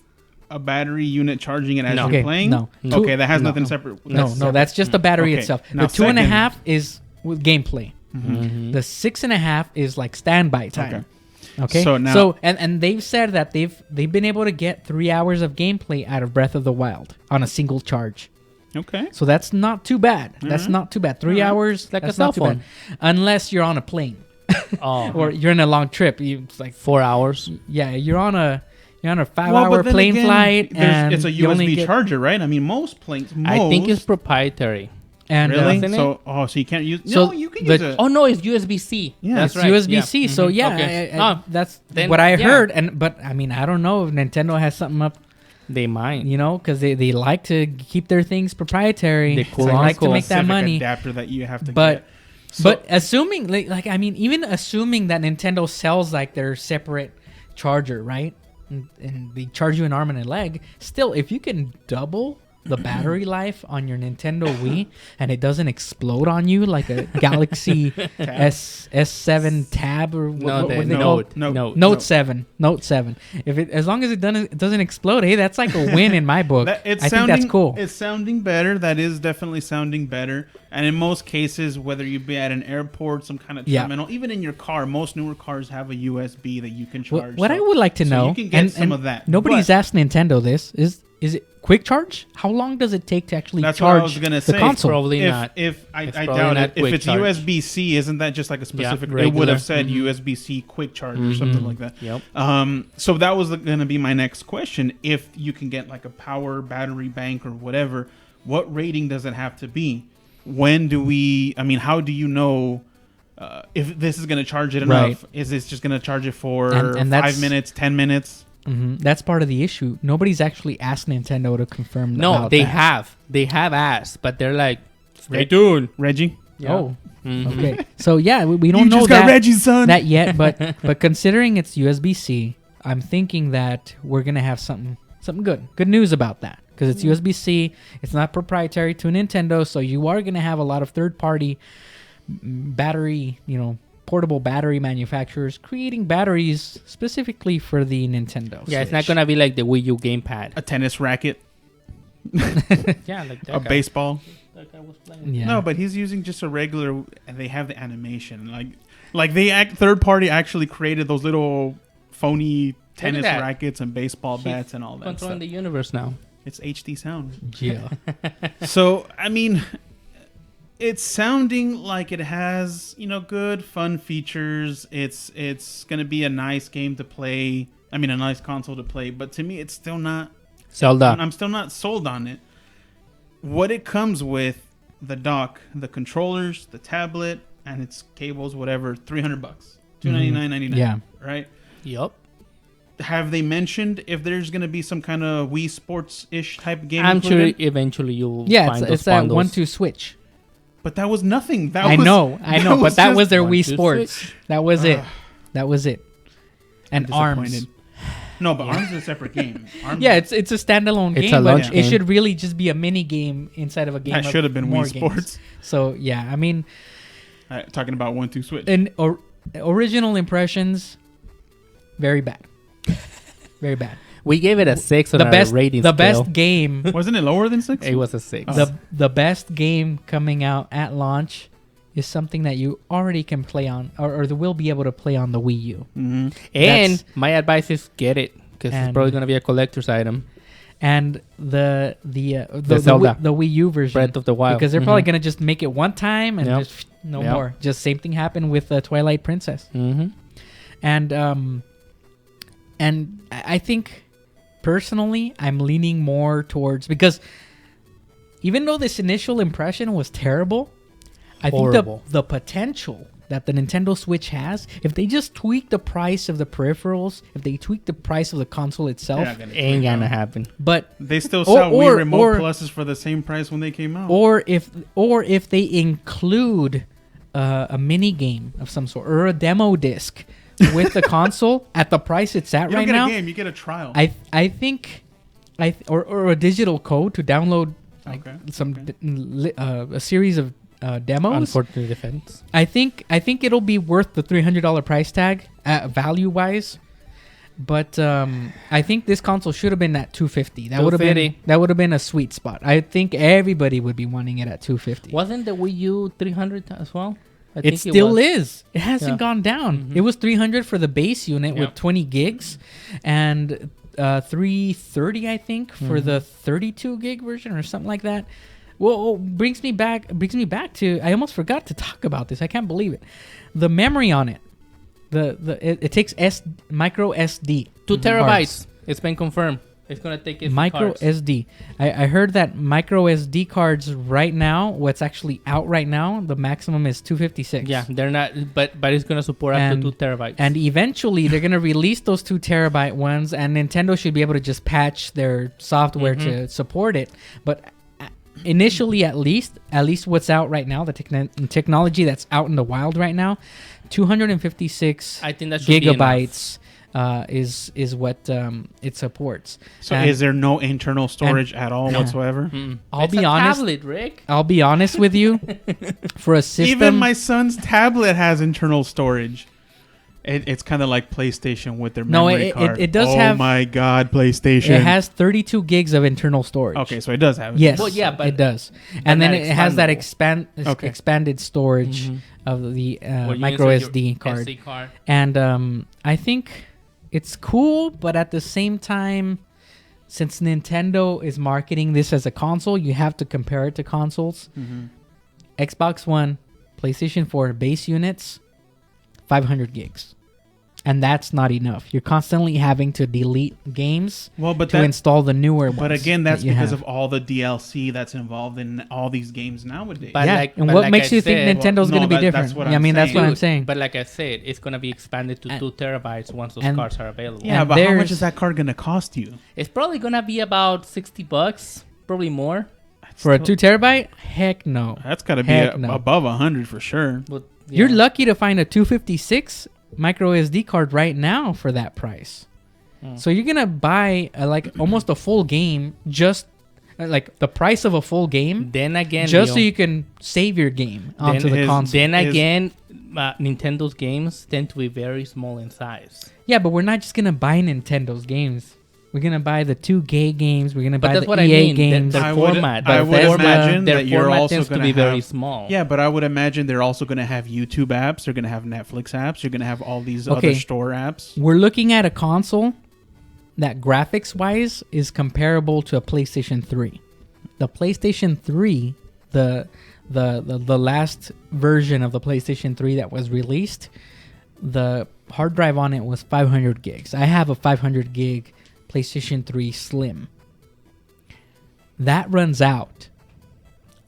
a battery unit charging it as you're playing? No. Okay, that has nothing separate. No, that's just the battery itself. Now, the 2.5 is with gameplay. Mm-hmm. The 6.5 is like standby time. Okay. So now, and they've said that they've been able to get 3 hours of gameplay out of Breath of the Wild on a single charge. okay. So that's not too bad. That's not too bad. 3 hours, Like a that's cell not too phone. bad. Unless you're on a plane Oh. or you're in a long trip. It's like 4 hours. yeah, you're on a 5 Well, hour but then plane again, flight, and it's a you only USB get, charger, right? I mean, most planes. I think it's proprietary. and really. Isn't it? So you can't use. So No, you can the- use it. Oh no, it's USB-C. Yeah, That's it's right. USB-C. So Mhm. yeah, Okay. that's then, what I yeah. heard. But I mean, I don't know if Nintendo has something up, They might. you know, because they like to keep their things proprietary. They They like to make that Specific money. adapter that you have to But get. So- but assuming like I mean, even assuming that Nintendo sells like their separate charger, right? And they charge you an arm and a leg. Still, if you can double the battery life on your Nintendo Wii and it doesn't explode on you like a Galaxy S7 Tab or what they call it? Note 7. As long as it doesn't explode, hey, that's like a win in my book. I think that's cool. It's sounding better. That is definitely sounding better. And in most cases, whether you be at an airport, some kind of terminal, even in your car, most newer cars have a USB that you can charge. What I would like to know, you can get some of that. Nobody's But asked Nintendo this. Is it quick charge? How long does it take to actually that's what I was charge gonna the say. console? Probably if, not. If I It's doubt probably it. not If quick it's charge. USB-C, isn't that just like a specific? It would regular. have said USB-C quick charge or something like that. Yep. So that was going to be my next question. If you can get like a power battery bank or whatever, what rating does it have to be? When do we? I mean, how do you know if this is going to charge it enough? Right. Is this just going to charge it for And 5 minutes, 10 minutes? That's part of the issue. Nobody's actually asked Nintendo to confirm. No, about they that. have. They have asked, but they're like, stay tuned. Reggie? Oh, Mhm. okay. So yeah, we don't You know just got that, Reggie's son. that yet, but considering it's USB-C, I'm thinking that we're gonna have something good news about that because it's USB-C. It's not proprietary to Nintendo, so you are gonna have a lot of third-party battery, portable battery manufacturers creating batteries specifically for the Nintendo. Yeah, it's Switch. not gonna be like the Wii U gamepad. A tennis racket, Yeah, like that a guy. baseball. That guy was playing. Yeah. No, but he's using just a regular, and they have the animation. Like third party actually created those little phony tennis that. rackets and baseball He's bats and all that Controlling stuff. the universe now. It's HD sound. Yeah. So I mean, it's sounding like it has good fun features. It's gonna be a nice game to play. I mean, a nice console to play. But to me, it's still not. Zelda. I'm still not sold on it. What it comes with, the dock, the controllers, the tablet, and its cables, whatever, $300, $299.99. Yeah. Right. Yup. Have they mentioned if there's gonna be some kind of Wii Sports-ish type game? I'm included? sure eventually you'll Yeah, find it's those that bundles. 1-2 switch. But that was nothing. I know, but that was their 1-2 Wii Sports. Switch. That was it. That was it. And Arms. disappointed. No, but Arms is a separate game. Arms Yeah, it's a standalone It's game, a but launch it game. should really just be a mini game inside of a game. that of should have been more Wii games. Sports. So yeah, I mean, Talking about 1-2 Switch. original impressions, very bad, very bad. We gave it a 6 on The our best, rating the scale. best game, Wasn't it lower than 6? It was a 6. the best game coming out at launch is something that you already can play on, or will be able to play on the Wii U. Mm-hmm. And That's- my advice is get it because it's And- probably gonna be a collector's item. And the Zelda. the Wii U version, Breath of the Wild. because they're probably gonna just make it one time and Yep. just no Yep. more. Just same thing happened with Twilight Princess. Mm-hmm. And I think personally I'm leaning more towards, because even though this initial impression was terrible, I Horrible. think the potential that the Nintendo Switch has, if they just tweak the price of the peripherals, if they tweak the price of the console itself, Ain't gonna happen. but They still sell or- Wii Remote or- Pluses for the same price when they came out. or if they include a mini game of some sort or a demo disc with the console at the price it's at you don't right get now, a game, you get a trial. I think or a digital code to download Okay, some okay. a series of demos. Unfortunately, defense. I think it'll be worth the $300 price tag value wise, but I think this console should have been at $250. That would have been a sweet spot. I think everybody would be wanting it at $250. Wasn't the Wii U 300 as well? I It think still was. is. It hasn't Yeah. gone down. Mhm. It was $300 for the base unit Yep. with 20 gigs, and $330 I think for Mhm. the 32 gig version or something like that. Well, brings me back to, I almost forgot to talk about this. I can't believe it. The memory on it. It takes micro SD. 2 cards. terabytes. It's been confirmed. It's gonna take SD Micro cards. SD. I heard that micro SD cards right now, what's actually out right now, the maximum is 256. Yeah, they're not, but it's gonna support up And- to 2 terabytes. And eventually they're going to release those 2 terabyte ones, and Nintendo should be able to just patch their software to support it. But initially, at least what's out right now, the technology that's out in the wild right now, 256 I think that should be enough. gigabytes is what it supports. So And is there no internal storage at all No. whatsoever? Mm. I'll It's be a honest. Tablet, Rick. I'll be honest with you. For a system, Even my son's tablet has internal storage. It's kind of like PlayStation with their No, memory it card. does oh have- my God, PlayStation. it has 32 gigs of internal storage. Okay, so it does have it. Yes, Well, yeah, but- it does, and then not it has that expandable. Okay. expanded storage Mhm. of the Where you micro insert SD your card, SD card. and I think it's cool, but at the same time, since Nintendo is marketing this as a console, you have to compare it to consoles. Mhm. Xbox One, PlayStation 4 base units, 500 gigs. And that's not enough. You're constantly having to delete games Well, but to that, install the newer ones. but again, that's that you because have. of all the DLC that's involved in all these games nowadays. But yeah, like- and but what like makes I you think said- Nintendo's Well, going to no, be that- different? that's what Yeah, I I'm mean, that's what saying. I'm saying. But like I said, it's gonna be expanded to And- 2 terabytes once those and- cards are available. yeah, and but how much there's- is that card going to cost you? It's probably gonna be about $60, probably more. For a Still- 2 terabyte? Heck no. That's got to be Heck no. above 100 for sure. But You're yeah. lucky to find a 256 micro SD card right now for that price. Mm. So you're going to buy like almost a full game, just like the price of a full game, Then again, just Leo, so you can save your game onto Then the his- console. then is- again, Nintendo's games tend to be very small in size. Yeah, but we're not just going to buy Nintendo's games. We're going to buy the 2K games. We're going to But buy that's the what EA I mean. games. Their I would- format, I their would format- imagine their that you're format also tends to gonna be very have- small. Yeah, but I would imagine they're also going to have YouTube apps. They're going to have Netflix apps. You're going to have all these Okay. other store apps. We're looking at a console that graphics-wise is comparable to a PlayStation 3. The PlayStation 3, the last version of the PlayStation 3 that was released, the hard drive on it was 500 gigs. I have a 500 gig PlayStation 3 Slim. That runs out.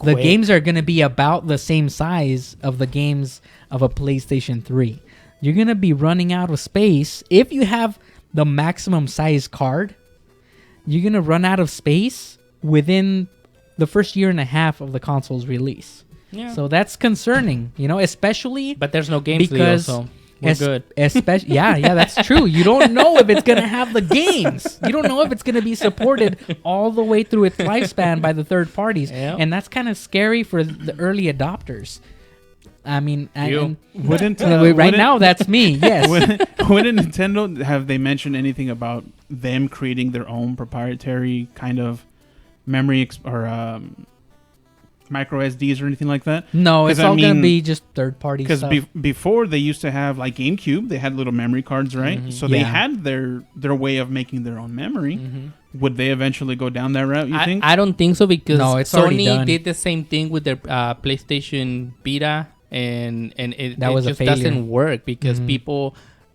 The Quick. games are going to be about the same size of the games of a PlayStation 3. You're going to be running out of space. If you have the maximum size card, you're going to run out of space within the first year and a half of the console's release. Yeah. So that's concerning, especially but there's no games, Leo, because so we're good. Especially, yeah, that's true. You don't know if it's gonna have the games. You don't know if it's gonna be supported all the way through its lifespan by the third parties, Yeah. and that's kind of scary for the early adopters. I mean, You. Wouldn't right wouldn't- now that's me. Yes. wouldn't Nintendo have they mentioned anything about them micro SDs or anything like that? No, 'Cause it's all gonna be just third party Because stuff. before they used to have like GameCube, they had little memory cards, right? So they Yeah. had their way of making their own memory. Would they eventually go down that route? You think? I don't think so because No, it's already Sony done. did the same thing with their PlayStation Vita, and it That was a just failure. doesn't work because Mhm. people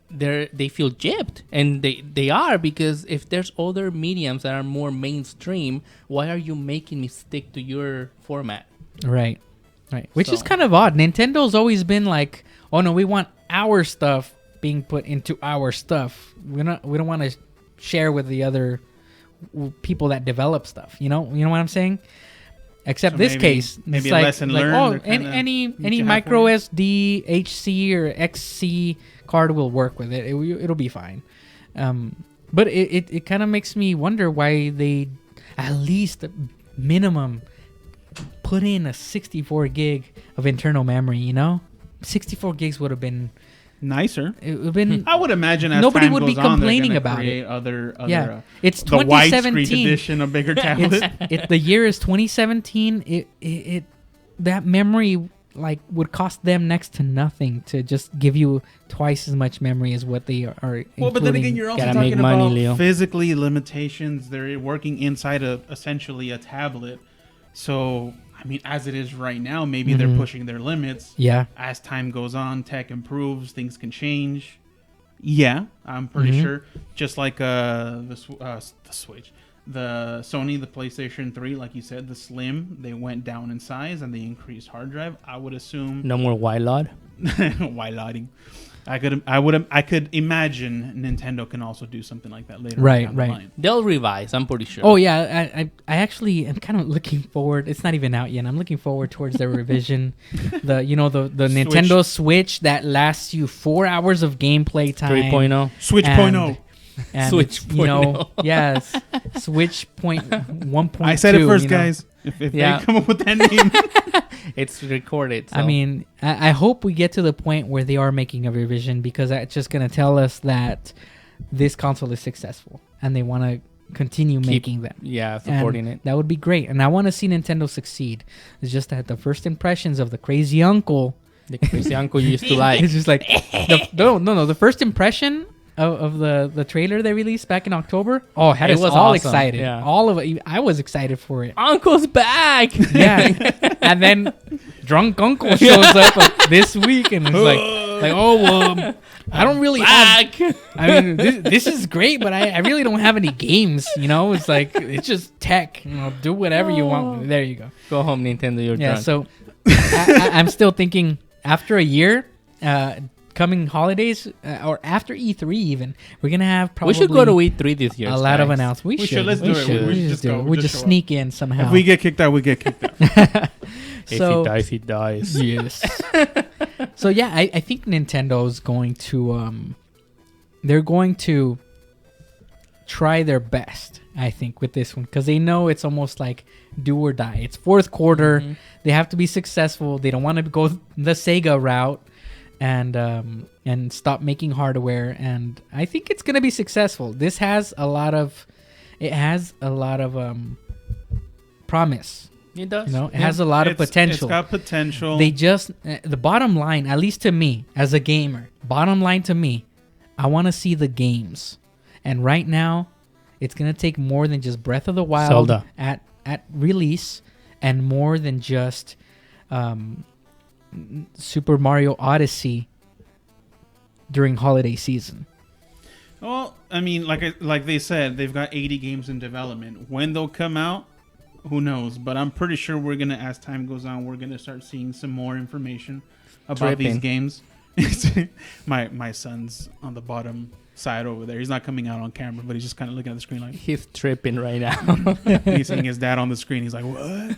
they feel gypped, and they are, because if there's other mediums that are more mainstream, why are you making me stick to your format? Right. Which is So- kind of odd. Nintendo's always been like, oh no, we want our stuff being put into our stuff. We don't want to share with the other people that develop stuff. You know what I'm saying? Except So this maybe- case, maybe it's a like, lesson like, learned, oh, they're kinda any meet you micro halfway. SD, HC or XC card will work with it. It'll be fine. But it kind of makes me wonder why they at least minimum put in a 64 gig of internal memory. 64 gigs would have been Nicer. it would have been. I would imagine as Nobody time would be goes on, they're complaining gonna about create it. Other Yeah, it's the widescreen 2017. edition of bigger tablet. The year is 2017. It that memory like would cost them next to nothing to just give you twice as much memory as what they are. Well, but then again, including. you're also Gotta make talking money, about Leo. physically limitations. They're working inside essentially a tablet. So, I mean, as it is right now, maybe they're pushing their limits. Yeah. As time goes on, tech improves, things can change. Yeah, I'm pretty sure. Just like the Switch, the Sony, the PlayStation 3, like you said, the Slim, they went down in size and they increased hard drive. I would assume No more YLOD. why lighting. I could imagine Nintendo can also do something like that later. Right, down the right. line. They'll revise, I'm pretty sure. Oh yeah, I actually am kind of looking forward. It's not even out yet. I'm looking forward towards their revision. The Nintendo Switch that lasts you 4 hours of gameplay time. 3.0. Switch And- point oh. And Switch it's, yes, Switch point 1.2. I said it first, you know. guys. If Yeah. they come up with that name, It's recorded. So. I mean, I hope we get to the point where they are making a revision, because that's just going to tell us that this console is successful and they want to continue making them. yeah, supporting And it. That would be great. And I want to see Nintendo succeed. It's just that the first impressions of the crazy uncle, The crazy uncle you used to like. it's just like, no. The first impression of the trailer they released back in October, had It us was all awesome. excited. Yeah. All of it. I was excited for it. Uncle's back. Yeah. And then drunk uncle shows up this week and it's like, oh, well, I don't really have, Back. I mean, this is great, but I really don't have any games, It's like, it's just tech, do whatever you want. There you go. Go home, Nintendo. You're Yeah, drunk. so I'm still thinking after a year, coming holidays, or after E3 even, we're going to have probably we should go to E3 this year. a lot of guys. announcements. We should. Let's do it. We should just do go. it. We We just just show sneak in somehow. if we get kicked out, we get kicked out. If So- he dies, he dies. Yes. So yeah, I think Nintendo's going to they're going to try their best, I think, with this one, because they know it's almost like do or die. It's fourth quarter. Mm-hmm. They have to be successful. They don't want to go the Sega route and stop making hardware. And I think it's gonna be successful. This has a lot of promise. It does. It has a lot of potential. It's got potential. They just the bottom line, at least to me as a gamer, bottom line to me, I want to see the games. And right now, it's gonna take more than just Breath of the Wild Zelda. at release, and more than just Super Mario Odyssey during holiday season. Well, I mean, like they said, they've got 80 games in development. When they'll come out, who knows? But I'm pretty sure we're gonna, as time goes on, we're gonna start seeing some more information about these games. My son's on the bottom side over there. He's not coming out on camera, but he's just kind of looking at the screen like He's tripping right now. he's seeing his dad on the screen. He's like, what?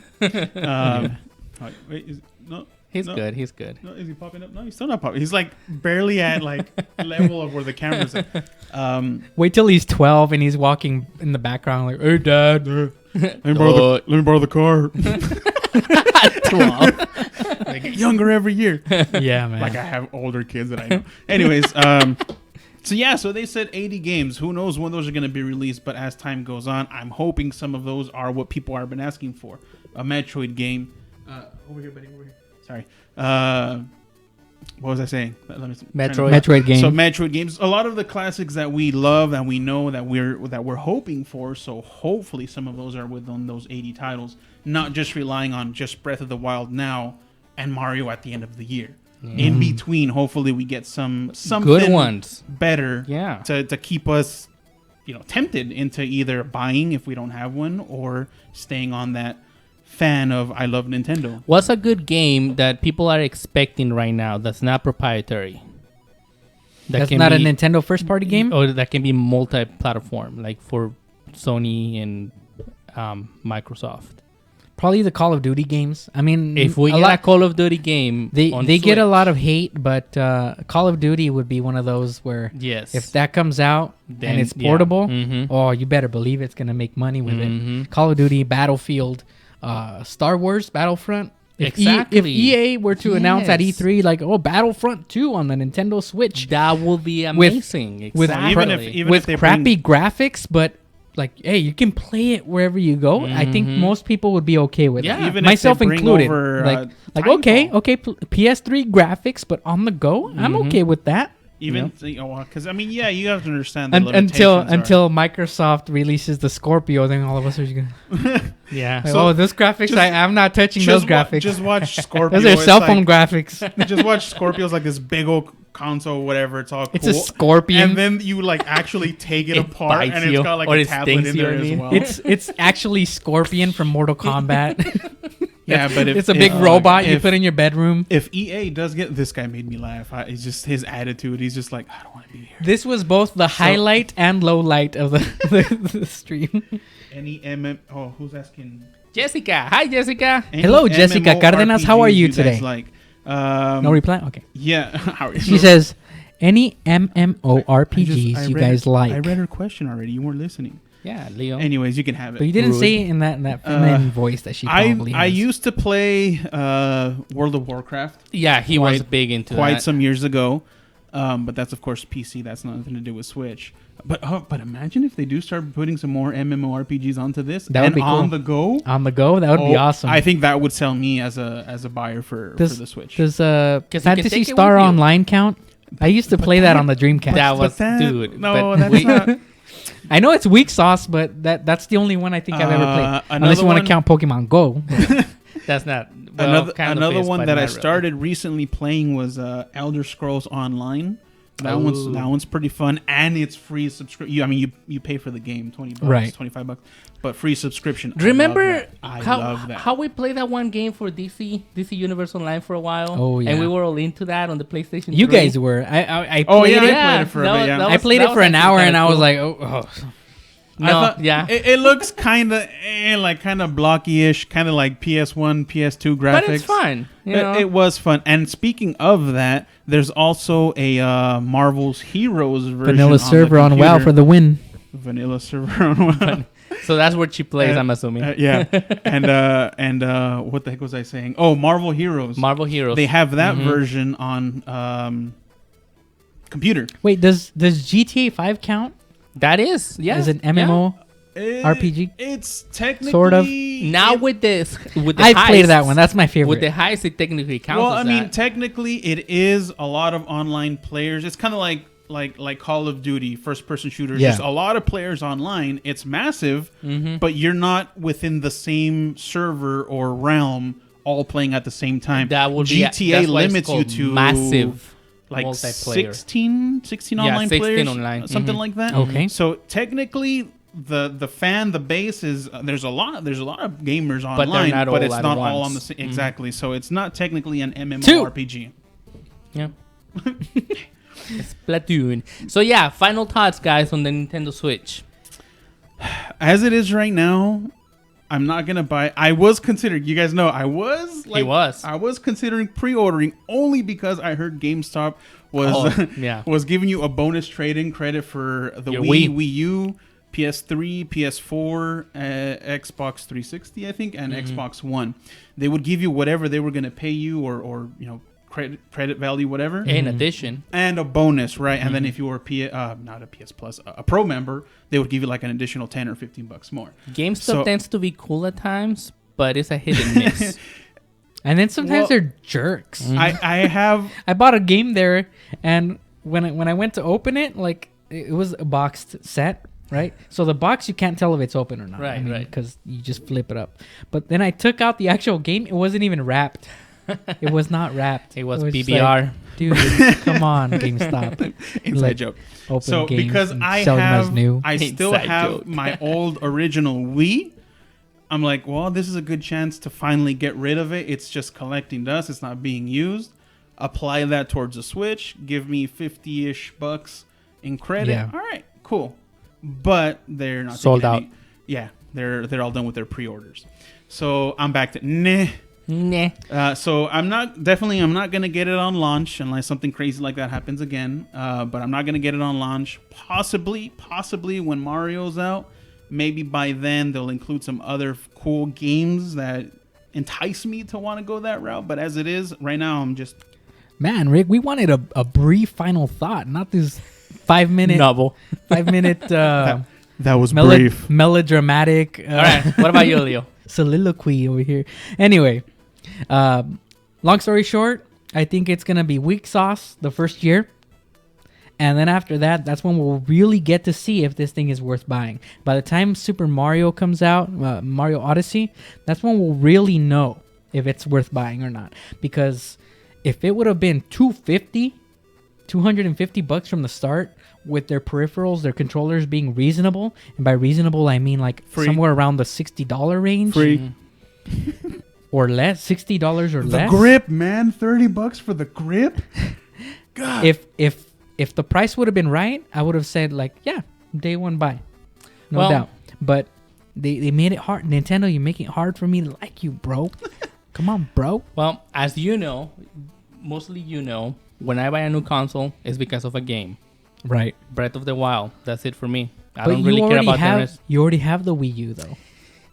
Like, wait, no. He's No. good. He's good. No, is he popping up? No, he's still not popping. He's like barely at like level of where the camera's at. Wait till he's 12 and he's walking in the background like, "Hey, Dad." Let me borrow the car. 12. They get younger every year. Yeah, man. Like I have older kids that I know. Anyways, so they said 80 games. Who knows when those are going to be released? But as time goes on, I'm hoping some of those are what people have been asking for: a Metroid game, Over here, buddy. Over here. Sorry. What was I saying? Let me Metroid game. So Metroid games, a lot of the classics that we love and we know that we're hoping for. So hopefully some of those are within those 80 titles, not just relying on just Breath of the Wild now and Mario at the end of the year. In between, hopefully we get something good ones better. Yeah. To keep us, tempted into either buying if we don't have one or staying on that fan of I love Nintendo. What's a good game that people are expecting right now that's not proprietary? That's not a Nintendo first party game? Or that can be multi-platform, like for Sony and Microsoft. Probably the Call of Duty games. I mean, if we get a Call of Duty game, they get a lot of hate, but Call of Duty would be one of those where if that comes out then, and it's portable, oh, you better believe it's gonna make money with it. Call of Duty, Battlefield, Star Wars, Battlefront. If EA were to announce at E3 like, Battlefront 2 on the Nintendo Switch, that will be amazing. With crappy graphics, but like, hey, you can play it wherever you go. I think most people would be okay with it, even myself included. Over, okay, PS3 graphics, but on the go, I'm okay with that. Even because you have to understand the until Microsoft releases the Scorpio, then all of us are just gonna those graphics, I'm not touching those graphics. Just watch Scorpio. Those are cell phone graphics. Just watch Scorpio's like this big old console, whatever. It's all cool. It's a Scorpion, and then you actually take it apart, and it's got a tablet in there as well. It's actually Scorpion from Mortal Kombat. Yeah, but it's a big robot you put in your bedroom. If EA does get this, guy made me laugh. It's just his attitude. He's just like, I don't want to be here. This was both the highlight and low light of the stream. Any who's asking? Jessica. Hi, Jessica. Hello, Jessica Cardenas. How are you today? No reply. Okay. Yeah. How are you? She says, any MMORPGs you guys like? I read her question already. You weren't listening. Yeah, Leo. Anyways, you can have it. But you didn't say it in that feminine voice that she probably has. I used to play World of Warcraft. Yeah, he was big into quite some years ago. But that's, of course, PC. That's nothing to do with Switch. But imagine if they do start putting some more MMORPGs onto this. That would be cool. On the go. On the go? That would be awesome. I think that would sell me as a buyer for the Switch. Does Fantasy Star Online count? I used to play that on the Dreamcast. No, that's not... I know it's weak sauce, but that's the only one I think I've ever played. Unless you want to count Pokemon Go. That's not... another one that I started recently playing was Elder Scrolls Online. That one's pretty fun, and it's free subscription. You pay for the game, $20, right. $25, but free subscription. Remember I love that. How we played that one game for DC Universe Online for a while? Oh yeah, and we were all into that on the PlayStation 3. You guys were. I played it for a bit. Yeah. I played it for an hour, and I was like, oh. No, it looks kind of blocky-ish, kind of like PS1, PS2 graphics. But it's fun. It was fun. And speaking of that, there's also a Marvel's Heroes version. Vanilla server on WoW for the win. Vanilla server on WoW. So that's where she plays, I'm assuming. Yeah. And what the heck was I saying? Oh, Marvel Heroes. Marvel Heroes. They have that version on computer. Wait, does GTA 5 count? That is, yeah. Is it MMO RPG? It's technically sort of. Now with the I played that one. That's my favorite. With the heist, it technically counts. Well, I mean, technically, it is a lot of online players. It's kind of like Call of Duty, first-person shooters. Yeah. There's a lot of players online. It's massive, but you're not within the same server or realm all playing at the same time. That would GTA limits you to massive. Like 16 online 16 players, online. something like that. Okay. So technically, the base is there's a lot of gamers online, but it's not all on the same. Exactly. So it's not technically an MMORPG. Yeah. Splatoon. So yeah, final thoughts, guys, on the Nintendo Switch. As it is right now, I'm not gonna buy. I was considering. You guys know I was. I was considering pre-ordering only because I heard GameStop was giving you a bonus trade-in credit for the Wii U, PS3, PS4, Xbox 360, I think, and Xbox One. They would give you whatever they were gonna pay you, or credit value, whatever. In addition. And a bonus, right? And then if you were not a PS Plus, a Pro member, they would give you like an additional $10 or $15 more. GameStop tends to be cool at times, but it's a hit and miss. And then sometimes Well, they're jerks. I have I bought a game there, and when I went to open it, like it was a boxed set, right? So the box you can't tell if it's open or not, Right, right. Because you just flip it up. But then I took out the actual game; it wasn't even wrapped. It was not wrapped. It was like, PBR. dude, come on, GameStop. inside Like, joke. Open So games because and I sell them as have, new. I still Inside have joke. my old original Wii. I'm like, well, this is a good chance to finally get rid of it. It's just collecting dust. It's not being used. Apply that towards the Switch. Give me $50-ish in credit. Yeah. All right, cool. But they're not Sold taking out. Yeah, they're all done with their pre-orders. So I'm back to nah. Nah. So I'm not gonna get it on launch unless something crazy like that happens again. But I'm not gonna get it on launch. Possibly when Mario's out. Maybe by then they'll include some other cool games that entice me to want to go that route. But as it is right now, I'm just Man, Rick, we wanted a brief final thought, not this 5 minute Novel. 5 minute that was melodramatic All right. What about you, Leo? soliloquy over here. Anyway, long story short, I think it's gonna be weak sauce the first year. And then after that, that's when we'll really get to see if this thing is worth buying. By the time Super Mario comes out, Mario Odyssey, that's when we'll really know if it's worth buying or not. Because if it would have been $250 from the start with their peripherals, their controllers being reasonable, and by reasonable I mean like Free. somewhere around the $60 range free. or less, $60 or The less. grip, man, $30 for the grip. God. If the price would have been right, I would have said like, yeah, day one buy, no Well- doubt. But they made it hard. Nintendo, you're making it hard for me to like you, bro. Come on, bro. Well, as you know, mostly you know, when I buy a new console, it's because of a game. Right. Breath of the Wild. That's it for me. I But don't really care about the rest. you already have the Wii U though.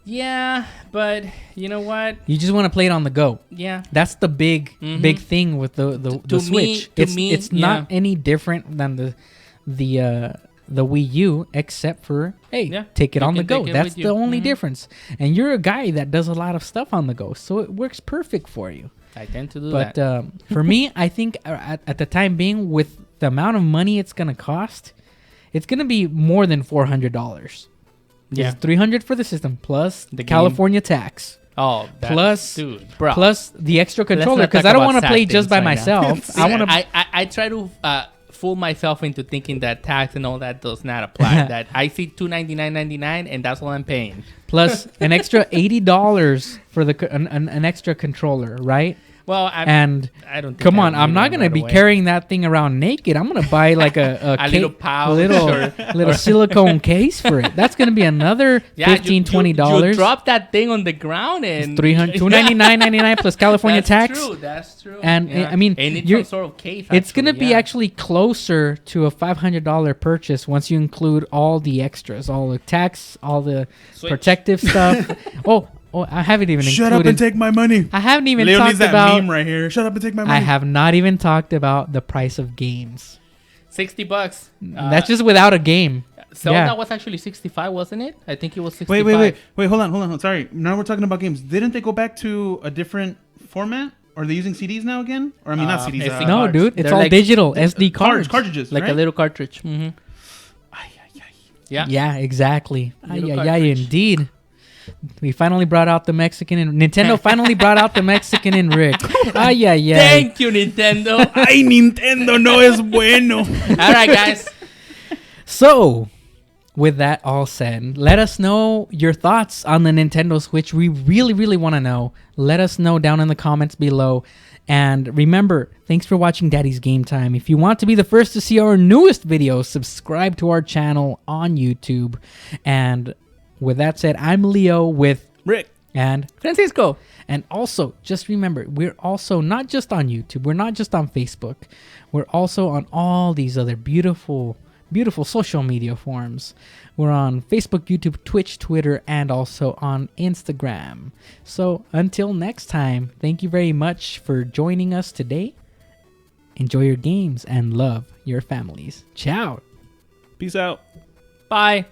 Yeah, but you know what? You just want to play it on the go. Yeah. That's the big Mhm. thing with the To Switch. me, It's not any different than the Wii U, except for Yeah, take it you on the can go. take it That's with the you. only Mhm. difference. And you're a guy that does a lot of stuff on the go, so it works perfect for you. I tend to do But that. for me, I think at the time being, with the amount of money it's gonna cost, it's gonna be more than $400. Yeah. It's $300 for the system plus The game. California tax. Oh, plus- bro. Plus the extra Let's controller, not because talk I don't about want to sad play just things by right now. myself. I want to. I try to fool myself into thinking that tax and all that does not apply. That I see $299.99 and that's all I'm paying. Plus an extra $80 for an extra controller, right? Well, And I don't. Think come I on, I'm need not one gonna right be away. carrying that thing around naked. I'm gonna buy like a little pouch little silicone case for it. That's gonna be another $15, $20. You drop that thing on the ground and $299.99 plus California That's tax. True, that's true. And, I mean, and it's you're- some sort of case. It's gonna be yeah. actually closer to a $500 purchase once you include all the extras, all the tax, all the Switch. protective stuff. Oh, I haven't even Shut included. up and take my money. I haven't even Leo talked needs that about. meme right here. Shut up and take my money. I have not even talked about the price of games. $60. That's just without a game. Zelda yeah. was actually 65, wasn't it? I think it was 65. Wait. Hold on. Sorry. Now we're talking about games. Didn't they go back to a different format? Are they using CDs now again? Or I mean, not CDs. SD No, cards. dude, it's They're all like- digital SD cards. Cartridges, Like right? a little cartridge. Mm-hmm. Yeah. Yeah, exactly. Little Yeah, cartridge. indeed. We finally brought out the Mexican in Nintendo. Finally brought out the Mexican in Rick. Yeah. Thank you, Nintendo. Ay, Nintendo no es bueno. All right, guys. So, with that all said, let us know your thoughts on the Nintendo Switch. We really, really want to know. Let us know down in the comments below. And remember, thanks for watching Daddy's Game Time. If you want to be the first to see our newest videos, subscribe to our channel on YouTube. And with that said, I'm Leo with Rick. and Francisco. And also, just remember, we're also not just on YouTube. We're not just on Facebook. We're also on all these other beautiful, beautiful social media forms. We're on Facebook, YouTube, Twitch, Twitter, and also on Instagram. So until next time, thank you very much for joining us today. Enjoy your games and love your families. Ciao. Peace out. Bye.